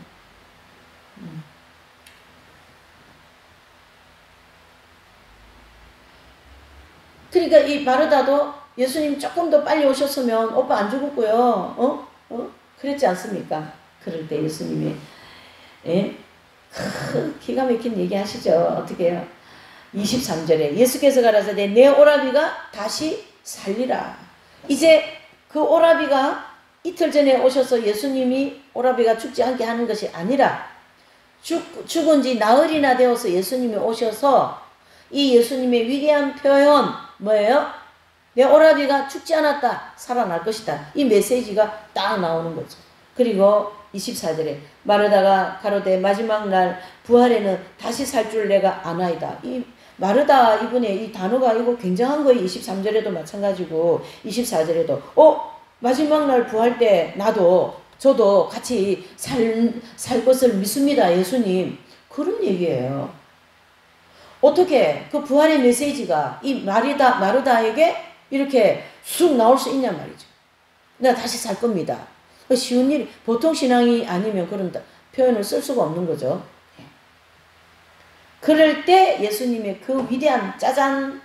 [SPEAKER 1] 그러니까 이 마르다도 예수님 조금 더 빨리 오셨으면 오빠 안 죽었고요. 그랬지 않습니까? 그럴 때 예수님이 기가 막힌 얘기 하시죠. 어떻게 해요? 23절에 예수께서 가라사대 내 오라비가 다시 살리라. 이제 그 오라비가 이틀 전에 오셔서 예수님이 오라비가 죽지 않게 하는 것이 아니라 죽은 지 나흘이나 되어서 예수님이 오셔서 이 예수님의 위대한 표현 뭐예요? 내 오라비가 죽지 않았다. 살아날 것이다. 이 메시지가 딱 나오는 거죠. 그리고 24절에 마르다가 가로되 마지막 날 부활에는 다시 살 줄 내가 아나이다. 이 마르다 이분의 이 단어가 이거 굉장한 거예요. 23절에도 마찬가지고 24절에도 마지막 날 부활 때 저도 같이 살 것을 믿습니다. 예수님. 그런 얘기예요. 어떻게 그 부활의 메시지가 이 마르다에게 이렇게 쑥 나올 수 있냔 말이죠. 내가 다시 살 겁니다. 쉬운 일이 보통 신앙이 아니면 그런 표현을 쓸 수가 없는 거죠. 그럴 때 예수님의 그 위대한 짜잔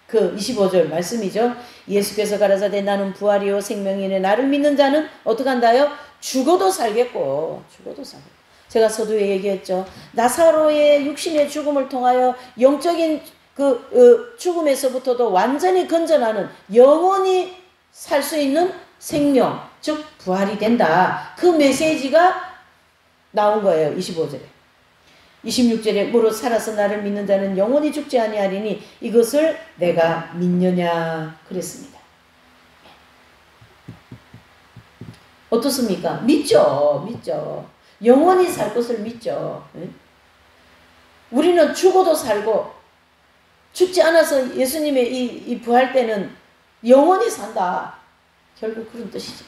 [SPEAKER 1] 그 25절 말씀이죠. 예수께서 가라사대 나는 부활이요 생명이네 나를 믿는 자는 어떻게 한다요? 죽어도 살겠고 죽어도 살겠고. 제가 서두에 얘기했죠. 나사로의 육신의 죽음을 통하여 영적인 죽음에서부터도 완전히 건져나는 영원히 살 수 있는 생명, 즉 부활이 된다. 그 메시지가 나온 거예요. 25절에. 26절에 무릇 살아서 나를 믿는 자는 영원히 죽지 아니하리니 이것을 내가 믿느냐 그랬습니다. 어떻습니까? 믿죠. 영원히 살 것을 믿죠. 우리는 죽어도 살고 죽지 않아서 예수님의 이 부활 때는 영원히 산다. 결국 그런 뜻이죠.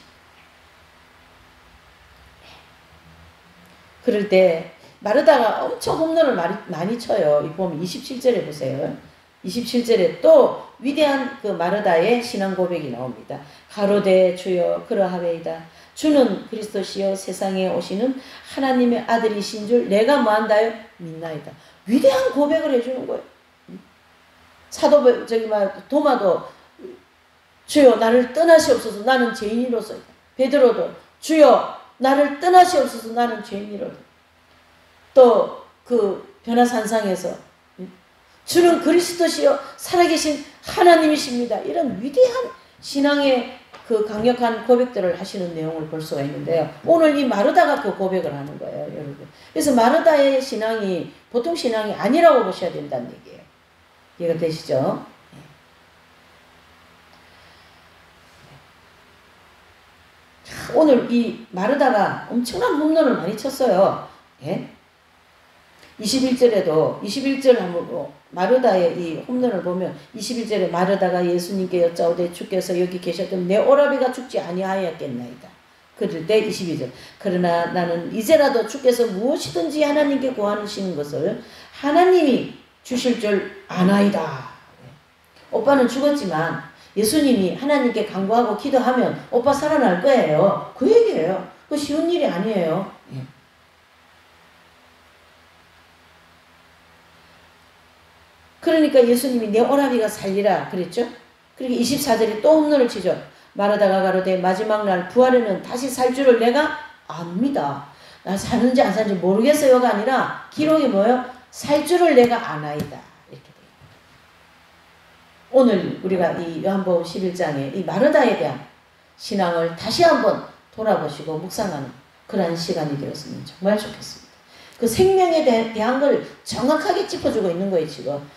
[SPEAKER 1] 그럴 때 마르다가 엄청 홈런을 많이 쳐요. 이 보면 27절에 보세요. 27절에 또 위대한 그 마르다의 신앙 고백이 나옵니다. 가로되 주여 그러하베이다. 주는 그리스도시여 세상에 오시는 하나님의 아들이신 줄 내가 뭐한다요? 믿나이다. 위대한 고백을 해주는 거예요. 사도 도마도 주여 나를 떠나시옵소서 나는 죄인이로소이다. 베드로도 주여 나를 떠나시옵소서 나는 죄인이로다. 또 그 변화산상에서 주는 그리스도시요 살아계신 하나님이십니다. 이런 위대한 신앙의 그 강력한 고백들을 하시는 내용을 볼 수가 있는데요. 오늘 이 마르다가 그 고백을 하는 거예요, 여러분. 그래서 마르다의 신앙이 보통 신앙이 아니라고 보셔야 된다는 얘기예요. 이해가 되시죠? 오늘 이 마르다가 엄청난 홈런을 많이 쳤어요. 예? 21절 한번 마르다의 이 홈런을 보면 21절에 마르다가 예수님께 여짜오되 주께서 여기 계셨던 내 오라비가 죽지 아니하였겠나이다. 그럴 때 22절 그러나 나는 이제라도 주께서 무엇이든지 하나님께 구하시는 것을 하나님이 주실 줄 아나이다. 오빠는 죽었지만 예수님이 하나님께 간구하고 기도하면 오빠 살아날 거예요. 그 얘기예요. 그 쉬운 일이 아니에요. 예. 그러니까 예수님이 내 오라비가 살리라 그랬죠. 그리고 24절에 또 홈런을 치죠. 마르다가 가로되 마지막 날 부활에는 다시 살 줄을 내가 압니다. 나 사는지 안 사는지 모르겠어요가 아니라 기록이 뭐예요? 살 줄을 내가 아나이다. 이렇게 돼요. 오늘 우리가 이 요한복음 11장에 이 마르다에 대한 신앙을 다시 한번 돌아보시고 묵상하는 그러한 시간이 되었으면 정말 좋겠습니다. 그 생명에 대한 걸 정확하게 짚어주고 있는 거예요, 지금.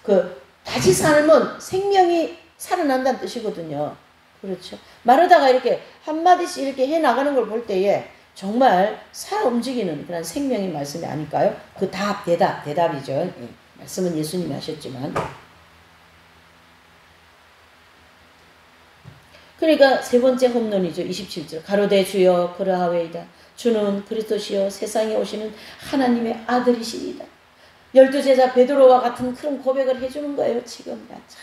[SPEAKER 1] 그, 다시 삶은 생명이 살아난다는 뜻이거든요. 그렇죠. 마르다가 이렇게 한마디씩 이렇게 해 나가는 걸 볼 때에 정말 살아 움직이는 그런 생명의 말씀이 아닐까요? 그 대답이죠. 예. 말씀은 예수님이 하셨지만. 그러니까 세 번째 홈런이죠. 27절. 가로되 주여 그러하웨이다. 주는 그리스도시요 세상에 오시는 하나님의 아들이시니다. 12제자 베드로와 같은 그런 고백을 해주는 거예요. 지금 참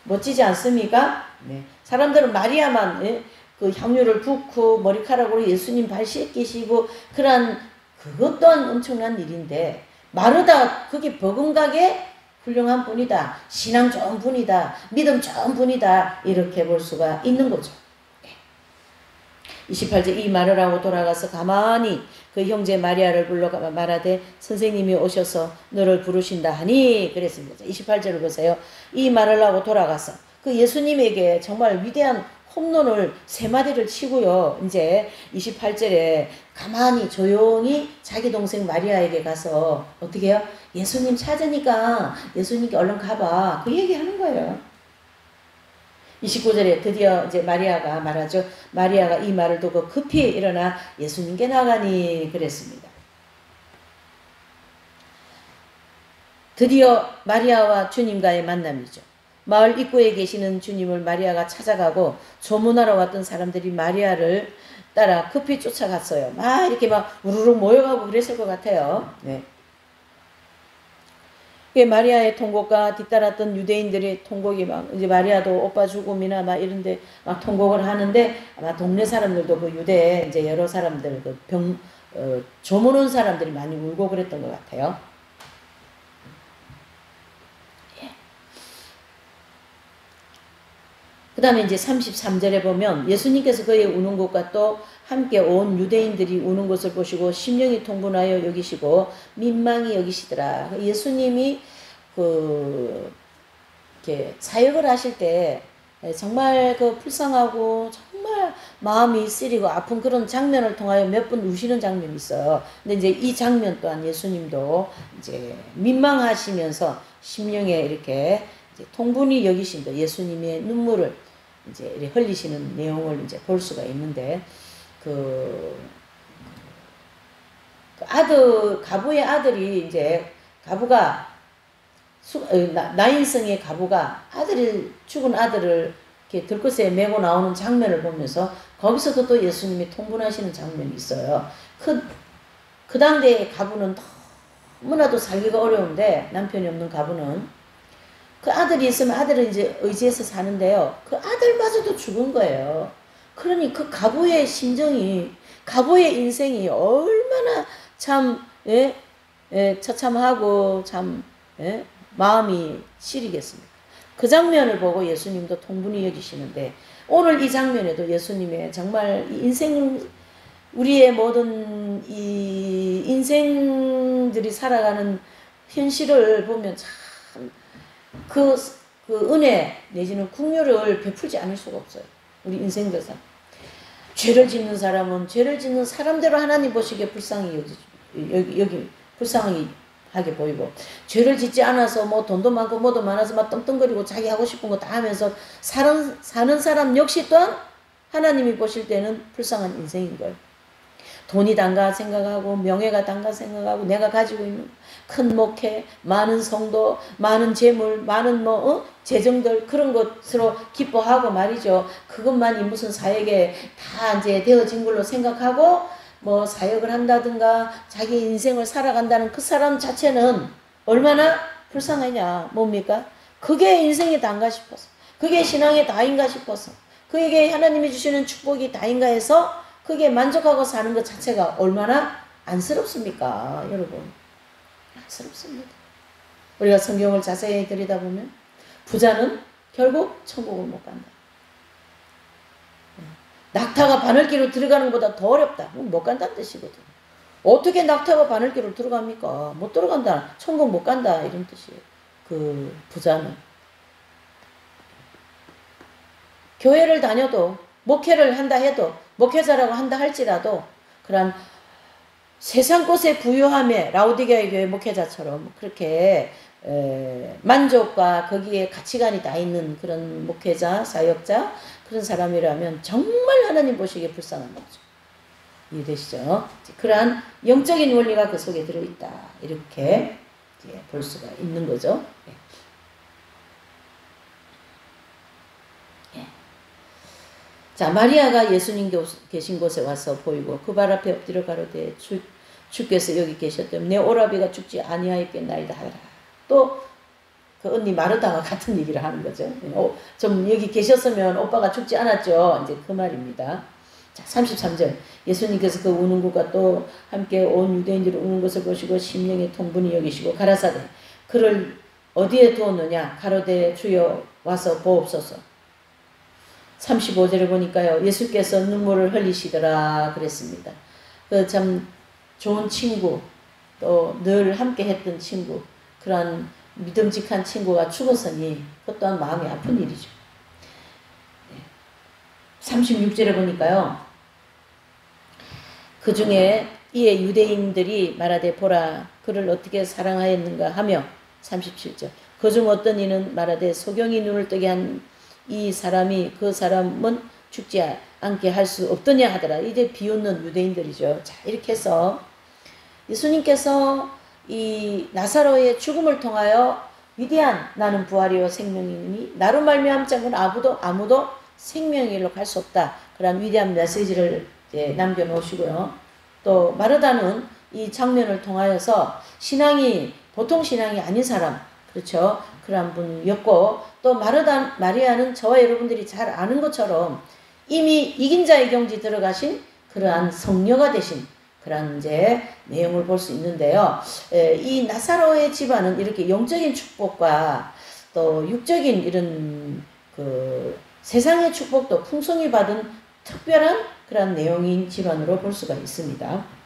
[SPEAKER 1] 멋지지 않습니까? 네. 사람들은 마리아만 그 향유를 붓고 머리카락으로 예수님 발 씻기시고 그런 그것 또한 엄청난 일인데 마르다 그게 버금가게 훌륭한 분이다. 신앙 좋은 분이다. 믿음 좋은 분이다. 이렇게 볼 수가 있는 거죠. 28절 이 말을 하고 돌아가서 가만히 그 형제 마리아를 불러 말하되 선생님이 오셔서 너를 부르신다 하니 그랬습니다. 28절을 보세요. 이 말을 하고 돌아가서 그 예수님에게 정말 위대한 홈런을 세 마디를 치고요. 이제 28절에 가만히 조용히 자기 동생 마리아에게 가서 어떻게 해요? 예수님 찾으니까 예수님께 얼른 가봐. 그 얘기하는 거예요. 29절에 드디어 이제 마리아가 말하죠. 마리아가 이 말을 두고 급히 일어나 예수님께 나가니 그랬습니다. 드디어 마리아와 주님과의 만남이죠. 마을 입구에 계시는 주님을 마리아가 찾아가고 조문하러 왔던 사람들이 마리아를 따라 급히 쫓아갔어요. 막 이렇게 막 우르르 모여가고 그랬을 것 같아요. 네. 마리아의 통곡과 뒤따랐던 유대인들의 통곡이 막 이제 마리아도 오빠 죽음이나 막 이런데 막 통곡을 하는데 아마 동네 사람들도 그 유대에 이제 여러 사람들 그 조문 온 사람들이 많이 울고 그랬던 것 같아요. 그 다음에 이제 33절에 보면 예수님께서 그의 우는 것과 또 함께 온 유대인들이 우는 것을 보시고 심령이 통분하여 여기시고 민망히 여기시더라. 예수님이 이렇게 사역을 하실 때 정말 그 불쌍하고 정말 마음이 쓰리고 아픈 그런 장면을 통하여 몇 번 우시는 장면이 있어요. 근데 이제 이 장면 또한 예수님도 이제 민망하시면서 심령에 이렇게 이제 통분히 여기신다. 예수님의 눈물을 이제 이렇게 흘리시는 내용을 이제 볼 수가 있는데, 가부의 아들이 이제 가부가 나인성의 가부가 죽은 아들을 이렇게 들것에 메고 나오는 장면을 보면서 거기서도 또 예수님이 통분하시는 장면이 있어요. 그 당대의 가부는 너무나도 살기가 어려운데 남편이 없는 가부는 그 아들이 있으면 아들은 이제 의지해서 사는데요. 그 아들마저도 죽은 거예요. 그러니 그 가부의 심정이, 가부의 인생이 얼마나 참 처참하고 참 마음이 시리겠습니까? 그 장면을 보고 예수님도 통분히 여기시는데 오늘 이 장면에도 예수님의 정말 우리의 모든 이 인생들이 살아가는 현실을 보면 참 그 은혜 내지는 긍휼을 베풀지 않을 수가 없어요. 우리 인생들상 죄를 짓는 사람은 죄를 짓는 사람대로 하나님 보시기에 불쌍히 불쌍히 하게 보이고, 죄를 짓지 않아서 뭐 돈도 많고 뭐도 많아서 막 떵떵거리고 자기 하고 싶은 거 다 하면서 사는 사람 역시 또한 하나님이 보실 때는 불쌍한 인생인 거예요. 돈이 단가 생각하고 명예가 단가 생각하고 내가 가지고 있는 큰 목회, 많은 성도, 많은 재물, 많은 재정들 그런 것으로 기뻐하고 말이죠. 그것만이 무슨 사역에 다 이제 되어진 걸로 생각하고 뭐 사역을 한다든가 자기 인생을 살아간다는 그 사람 자체는 얼마나 불쌍하냐. 뭡니까? 그게 인생이 단가 싶어서, 그게 신앙의 다인가 싶어서, 그에게 하나님이 주시는 축복이 다인가 해서 그게 만족하고 사는 것 자체가 얼마나 안쓰럽습니까, 여러분? 안쓰럽습니다. 우리가 성경을 자세히 들여다보면 부자는 결국 천국을 못 간다. 낙타가 바늘기로 들어가는 것보다 더 어렵다. 못 간다는 뜻이거든. 어떻게 낙타가 바늘기로 들어갑니까? 못 들어간다. 천국 못 간다. 이런 뜻이에요. 그 부자는. 교회를 다녀도 목회를 한다 해도 목회자라고 한다 할지라도 그런 세상 것의 부유함에 라오디게아 교회 목회자처럼 그렇게 만족과 거기에 가치관이 다 있는 그런 목회자, 사역자 그런 사람이라면 정말 하나님 보시기에 불쌍한 거죠. 이해되시죠? 그러한 영적인 원리가 그 속에 들어있다. 이렇게 볼 수가 있는 거죠. 자, 마리아가 예수님 계신 곳에 와서 보이고 그 발 앞에 엎드려 가로되 주께서 여기 계셨다면 내 오라비가 죽지 아니하였겠나이다 하라. 또 그 언니 마르다가 같은 얘기를 하는 거죠. 좀 여기 계셨으면 오빠가 죽지 않았죠. 이제 그 말입니다. 자, 33절. 예수님께서 그 우는 것과 또 함께 온 유대인들이 우는 것을 보시고 심령의 통분히 여기시고 가라사대 그를 어디에 두었느냐 가로되 주여 와서 보옵소서. 35절을 보니까요. 예수께서 눈물을 흘리시더라 그랬습니다. 그 참 좋은 친구, 또 늘 함께 했던 친구, 그런 믿음직한 친구가 죽었으니 그것 또한 마음이 아픈 일이죠. 36절에 보니까요. 그 중에 이에 유대인들이 말하되 보라 그를 어떻게 사랑하였는가 하며 37절 그 중 어떤 이는 말하되 소경이 눈을 뜨게 한 이 사람이 그 사람은 죽지 않게 할 수 없더냐 하더라. 이제 비웃는 유대인들이죠. 자, 이렇게 해서 예수님께서 이 나사로의 죽음을 통하여 위대한 나는 부활이요 생명이니 나로 말미암지 않고는 아무도 생명의 길로 갈 수 없다. 그런 위대한 메시지를 남겨놓으시고요. 또 마르다는 이 장면을 통하여서 신앙이 보통 신앙이 아닌 사람, 그렇죠? 그런 분이었고 또 마리아는 저와 여러분들이 잘 아는 것처럼 이미 이긴 자의 경지 들어가신 그러한 성녀가 되신 그런 이제 내용을 볼 수 있는데요. 이 나사로의 집안은 이렇게 영적인 축복과 또 육적인 이런 그 세상의 축복도 풍성히 받은 특별한 그런 내용인 집안으로 볼 수가 있습니다.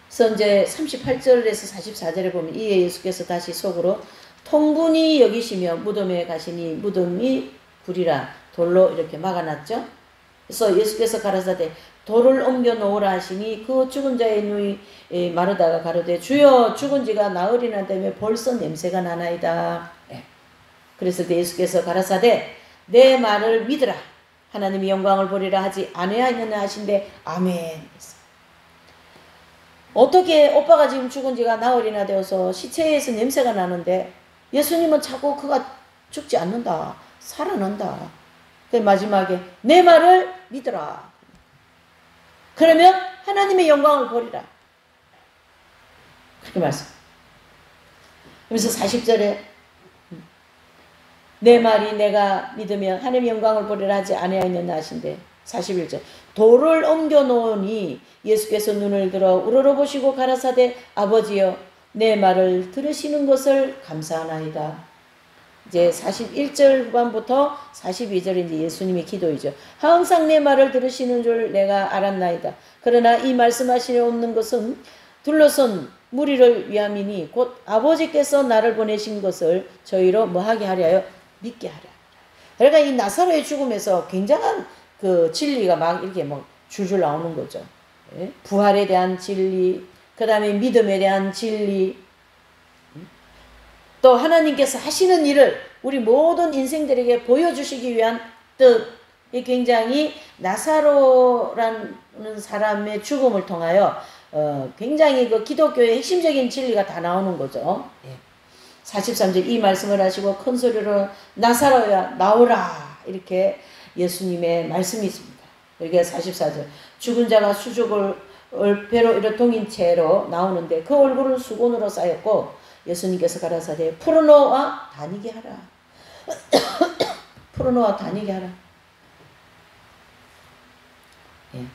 [SPEAKER 1] 그래서 이제 38절에서 44절에 보면 이에 예수께서 다시 속으로 통분히 여기시며 무덤에 가시니 무덤이 불이라 돌로 이렇게 막아놨죠. 그래서 예수께서 가라사대 돌을 옮겨 놓으라 하시니 그 죽은 자의 누이 마르다가 가로되 주여 죽은 지가 나흘이나 되며 벌써 냄새가 나나이다. 그래서 예수께서 가라사대 내 말을 믿으라 하나님이 영광을 보리라 하지 아니하였느냐 하신데 아멘. 어떻게 오빠가 지금 죽은 지가 나흘이나 되어서 시체에서 냄새가 나는데 예수님은 자꾸 그가 죽지 않는다. 살아난다. 그 마지막에 내 말을 믿으라. 그러면 하나님의 영광을 보리라. 그렇게 말씀. 그래서 40절에 내 말이 내가 믿으면 하나님의 영광을 보리라 하지 아니하였느냐 하신데 41절. 돌을 옮겨 놓으니 예수께서 눈을 들어 우러러보시고 가라사대 아버지여 내 말을 들으시는 것을 감사하나이다. 이제 41절 후반부터 42절이 이제 예수님의 기도이죠. 항상 내 말을 들으시는 줄 내가 알았나이다. 그러나 이 말씀하시려 없는 것은 둘러선 무리를 위함이니 곧 아버지께서 나를 보내신 것을 저희로 뭐하게 하려요? 믿게 하려. 그러니까 이 나사로의 죽음에서 굉장한 그 진리가 막 이렇게 막 줄줄 나오는 거죠. 예? 부활에 대한 진리, 그 다음에 믿음에 대한 진리, 또 하나님께서 하시는 일을 우리 모든 인생들에게 보여주시기 위한 뜻, 이 굉장히 나사로라는 사람의 죽음을 통하여 굉장히 그 기독교의 핵심적인 진리가 다 나오는 거죠. 예. 43절 이 말씀을 하시고 큰 소리로 나사로야 나오라 이렇게 예수님의 말씀이 있습니다. 여기가 44절 죽은 자가 수족을 배로 이렇게 동인 채로 나오는데 그 얼굴은 수건으로 쌓였고 예수님께서 가라사대 풀어놓아 다니게 하라. 풀어놓아 다니게 하라. 예.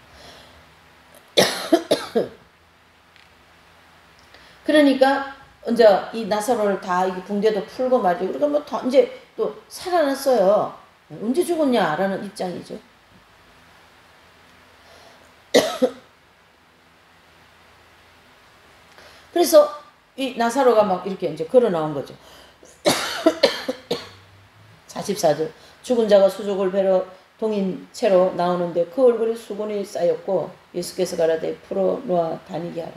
[SPEAKER 1] 그러니까 이제 이 나사로를 다 이 붕대도 풀고 말이죠. 그러니까 뭐 다 이제 또 살아났어요. 언제 죽었냐라는 입장이죠. 그래서 이 나사로가 막 이렇게 이제 걸어 나온 거죠. 44절 죽은 자가 수족을 배로 동인 채로 나오는데 그 얼굴에 수건이 쌓였고 예수께서 가라되 풀어놓아 다니게 하라.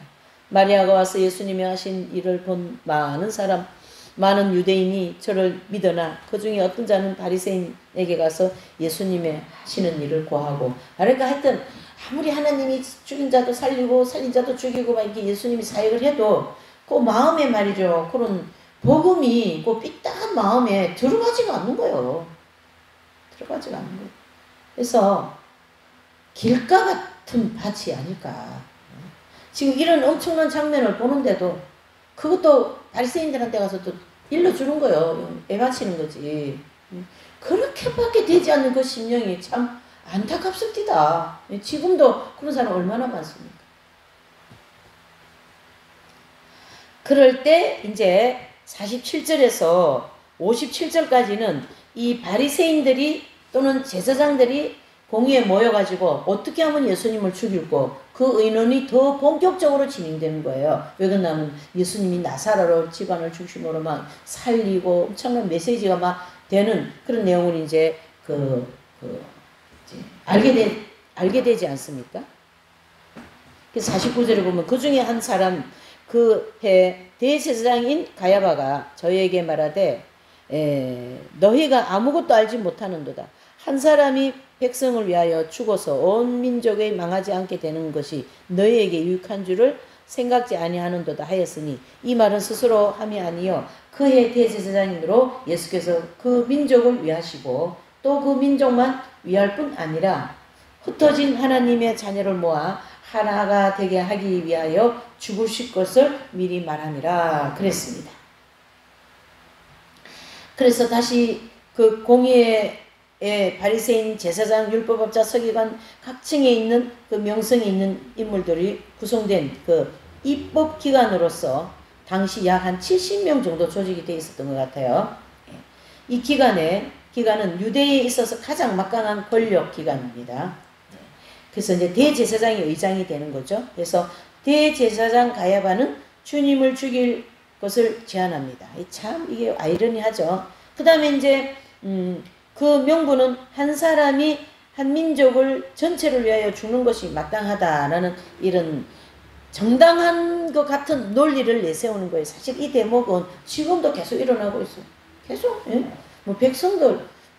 [SPEAKER 1] 마리아가 와서 예수님이 하신 일을 본 많은 유대인이 저를 믿으나 그 중에 어떤 자는 바리새인에게 가서 예수님의 하시는 일을 고하고, 그러니까 하여튼 아무리 하나님이 죽인 자도 살리고 살린 자도 죽이고 막 이렇게 예수님이 사역을 해도 그 마음에 말이죠, 그런 복음이 그 삐딱한 마음에 들어가지가 않는 거예요. 들어가지가 않는 거예요. 그래서 길가 같은 밭이 아닐까. 지금 이런 엄청난 장면을 보는데도 그것도 바리새인들한테 가서 또 일러주는 거예요. 애바치는 거지. 그렇게밖에 되지 않는 그 심령이 참 안타깝습니다. 지금도 그런 사람 얼마나 많습니까? 그럴 때 이제 47절에서 57절까지는 이 바리새인들이 또는 제사장들이 공의에 모여가지고 어떻게 하면 예수님을 죽일고 그 의논이 더 본격적으로 진행되는 거예요. 왜 그러냐면 예수님이 나사로를 집안을 중심으로 막 살리고 엄청난 메시지가 막 되는 그런 내용을 이제 알게 되지 않습니까? 그래서 49절에 보면 그 중에 한 사람 그 해 대제사장인 가야바가 저희에게 말하되 너희가 아무것도 알지 못하는도다. 한 사람이 백성을 위하여 죽어서 온 민족이 망하지 않게 되는 것이 너희에게 유익한 줄을 생각지 아니하는도다 하였으니 이 말은 스스로 함이 아니요 그의 대제사장으로 예수께서 그 민족을 위하시고 또 그 민족만 위할 뿐 아니라 흩어진 하나님의 자녀를 모아 하나가 되게 하기 위하여 죽으실 것을 미리 말함이라 그랬습니다. 그래서 다시 그 공의의 바리새인, 제사장, 율법학자, 서기관 각층에 있는 그 명성이 있는 인물들이 구성된 그 입법기관으로서 당시 약 한 70명 정도 조직이 되어 있었던 것 같아요. 이 기관은 유대에 있어서 가장 막강한 권력기관입니다. 그래서 이제 대제사장이 의장이 되는 거죠. 그래서 대제사장 가야바는 주님을 죽일 것을 제안합니다. 참 이게 아이러니하죠. 그 다음에 이제 그 명분은 한 사람이 한 민족을 전체를 위하여 죽는 것이 마땅하다라는 이런 정당한 것 같은 논리를 내세우는 거예요. 사실 이 대목은 지금도 계속 일어나고 있어요. 계속 뭐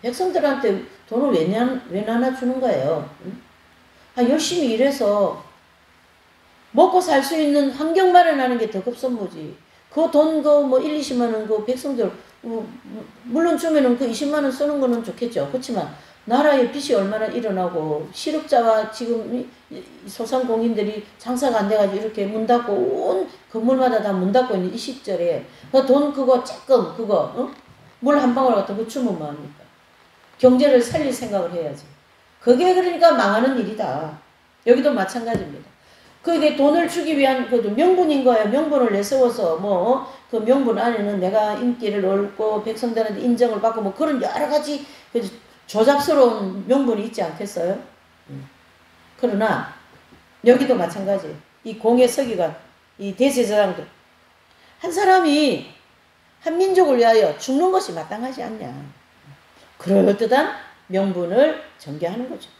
[SPEAKER 1] 백성들한테 돈을 왜 나눠주는 거예요. 열심히 일해서 먹고 살 수 있는 환경 마련하는 게 더 급선무지. 그 돈 뭐 1, 20만 원 그 백성들 물론 주면은 그 20만 원 쓰는 거는 좋겠죠. 그렇지만 나라의 빚이 얼마나 일어나고 실업자와 지금 소상공인들이 장사가 안 돼가지고 이렇게 문 닫고 온 건물마다 다 문 닫고 있는 이 시절에 그 돈 그거 조금 그거 물 한 방울 같은 거 주면 뭐합니까? 경제를 살릴 생각을 해야지. 그게 그러니까 망하는 일이다. 여기도 마찬가지입니다. 그게 돈을 주기 위한 그 명분인 거예요. 명분을 내세워서 그 명분 안에는 내가 인기를 얻고 백성들한테 인정을 받고 뭐 그런 여러 가지 그 조잡스러운 명분이 있지 않겠어요? 그러나 여기도 마찬가지. 이 공의 서기관, 이 대제사장들 한 사람이 한 민족을 위하여 죽는 것이 마땅하지 않냐. 그럴듯한 명분을 전개하는 거죠.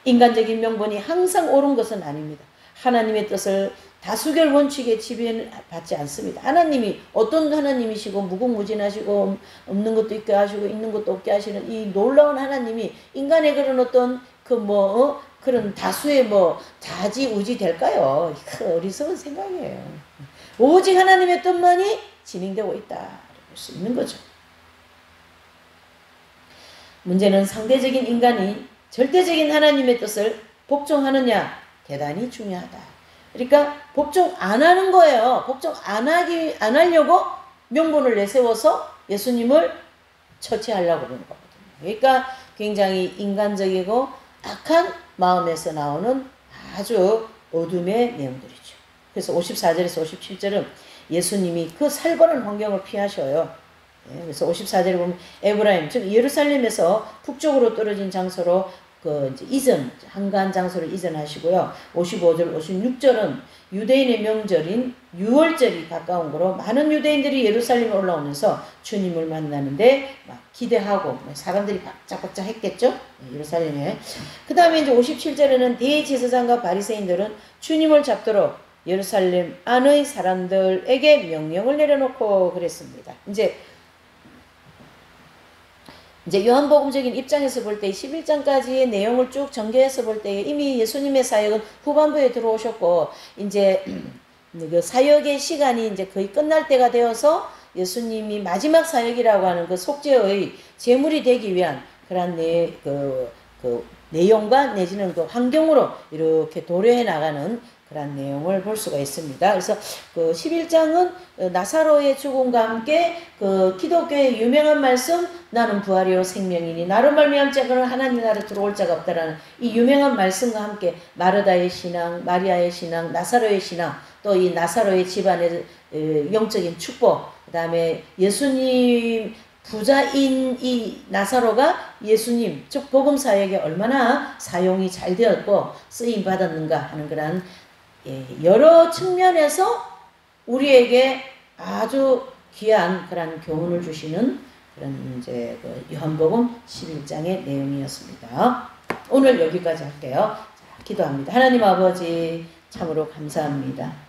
[SPEAKER 1] 인간적인 명분이 항상 옳은 것은 아닙니다. 하나님의 뜻을 다수결 원칙에 지배받지 않습니다. 하나님이 어떤 하나님이시고 무궁무진하시고 없는 것도 있게 하시고 있는 것도 없게 하시는 이 놀라운 하나님이 인간의 그런 어떤 그런 다수의 좌지우지 될까요? 어리석은 생각이에요. 오직 하나님의 뜻만이 진행되고 있다. 볼 수 있는 거죠. 문제는 상대적인 인간이 절대적인 하나님의 뜻을 복종하느냐 대단히 중요하다. 그러니까 복종 안 하는 거예요. 복종 안 하려고 명분을 내세워서 예수님을 처치하려고 그러는 거거든요. 그러니까 굉장히 인간적이고 악한 마음에서 나오는 아주 어둠의 내용들이죠. 그래서 54절에서 57절은 예수님이 그 살벌한 환경을 피하셔요. 그래서 54절에 보면 에브라임, 즉 예루살렘에서 북쪽으로 떨어진 장소로 이제 한가한 장소로 이전하시고요. 55절, 56절은 유대인의 명절인 유월절이 가까운 거로 많은 유대인들이 예루살렘에 올라오면서 주님을 만나는데 막 기대하고 사람들이 박짝박짝 했겠죠. 예루살렘에. 그 다음에 이제 57절에는 대제사장과 바리새인들은 주님을 잡도록 예루살렘 안의 사람들에게 명령을 내려놓고 그랬습니다. 이제 요한복음적인 입장에서 볼 때 11장까지의 내용을 쭉 전개해서 볼 때 이미 예수님의 사역은 후반부에 들어오셨고 이제 그 사역의 시간이 이제 거의 끝날 때가 되어서 예수님이 마지막 사역이라고 하는 그 속죄의 제물이 되기 위한 그런 내용과 내지는 그 환경으로 이렇게 도래해 나가는 그런 내용을 볼 수가 있습니다. 그래서 그 11장은 나사로의 죽음과 함께 그 기독교의 유명한 말씀 나는 부활이요 생명이니 나로 말미암 자는 하나님 나라에 들어올 자가 없다라는 이 유명한 말씀과 함께 마르다의 신앙, 마리아의 신앙, 나사로의 신앙, 또 이 나사로의 집안의 영적인 축복, 그 다음에 예수님 부자인 이 나사로가 예수님 즉 복음 사역에 얼마나 사용이 잘 되었고 쓰임 받았는가 하는 그런 여러 측면에서 우리에게 아주 귀한 그런 교훈을 주시는 그런 이제 요한복음 11장의 내용이었습니다. 오늘 여기까지 할게요. 자, 기도합니다. 하나님 아버지 참으로 감사합니다.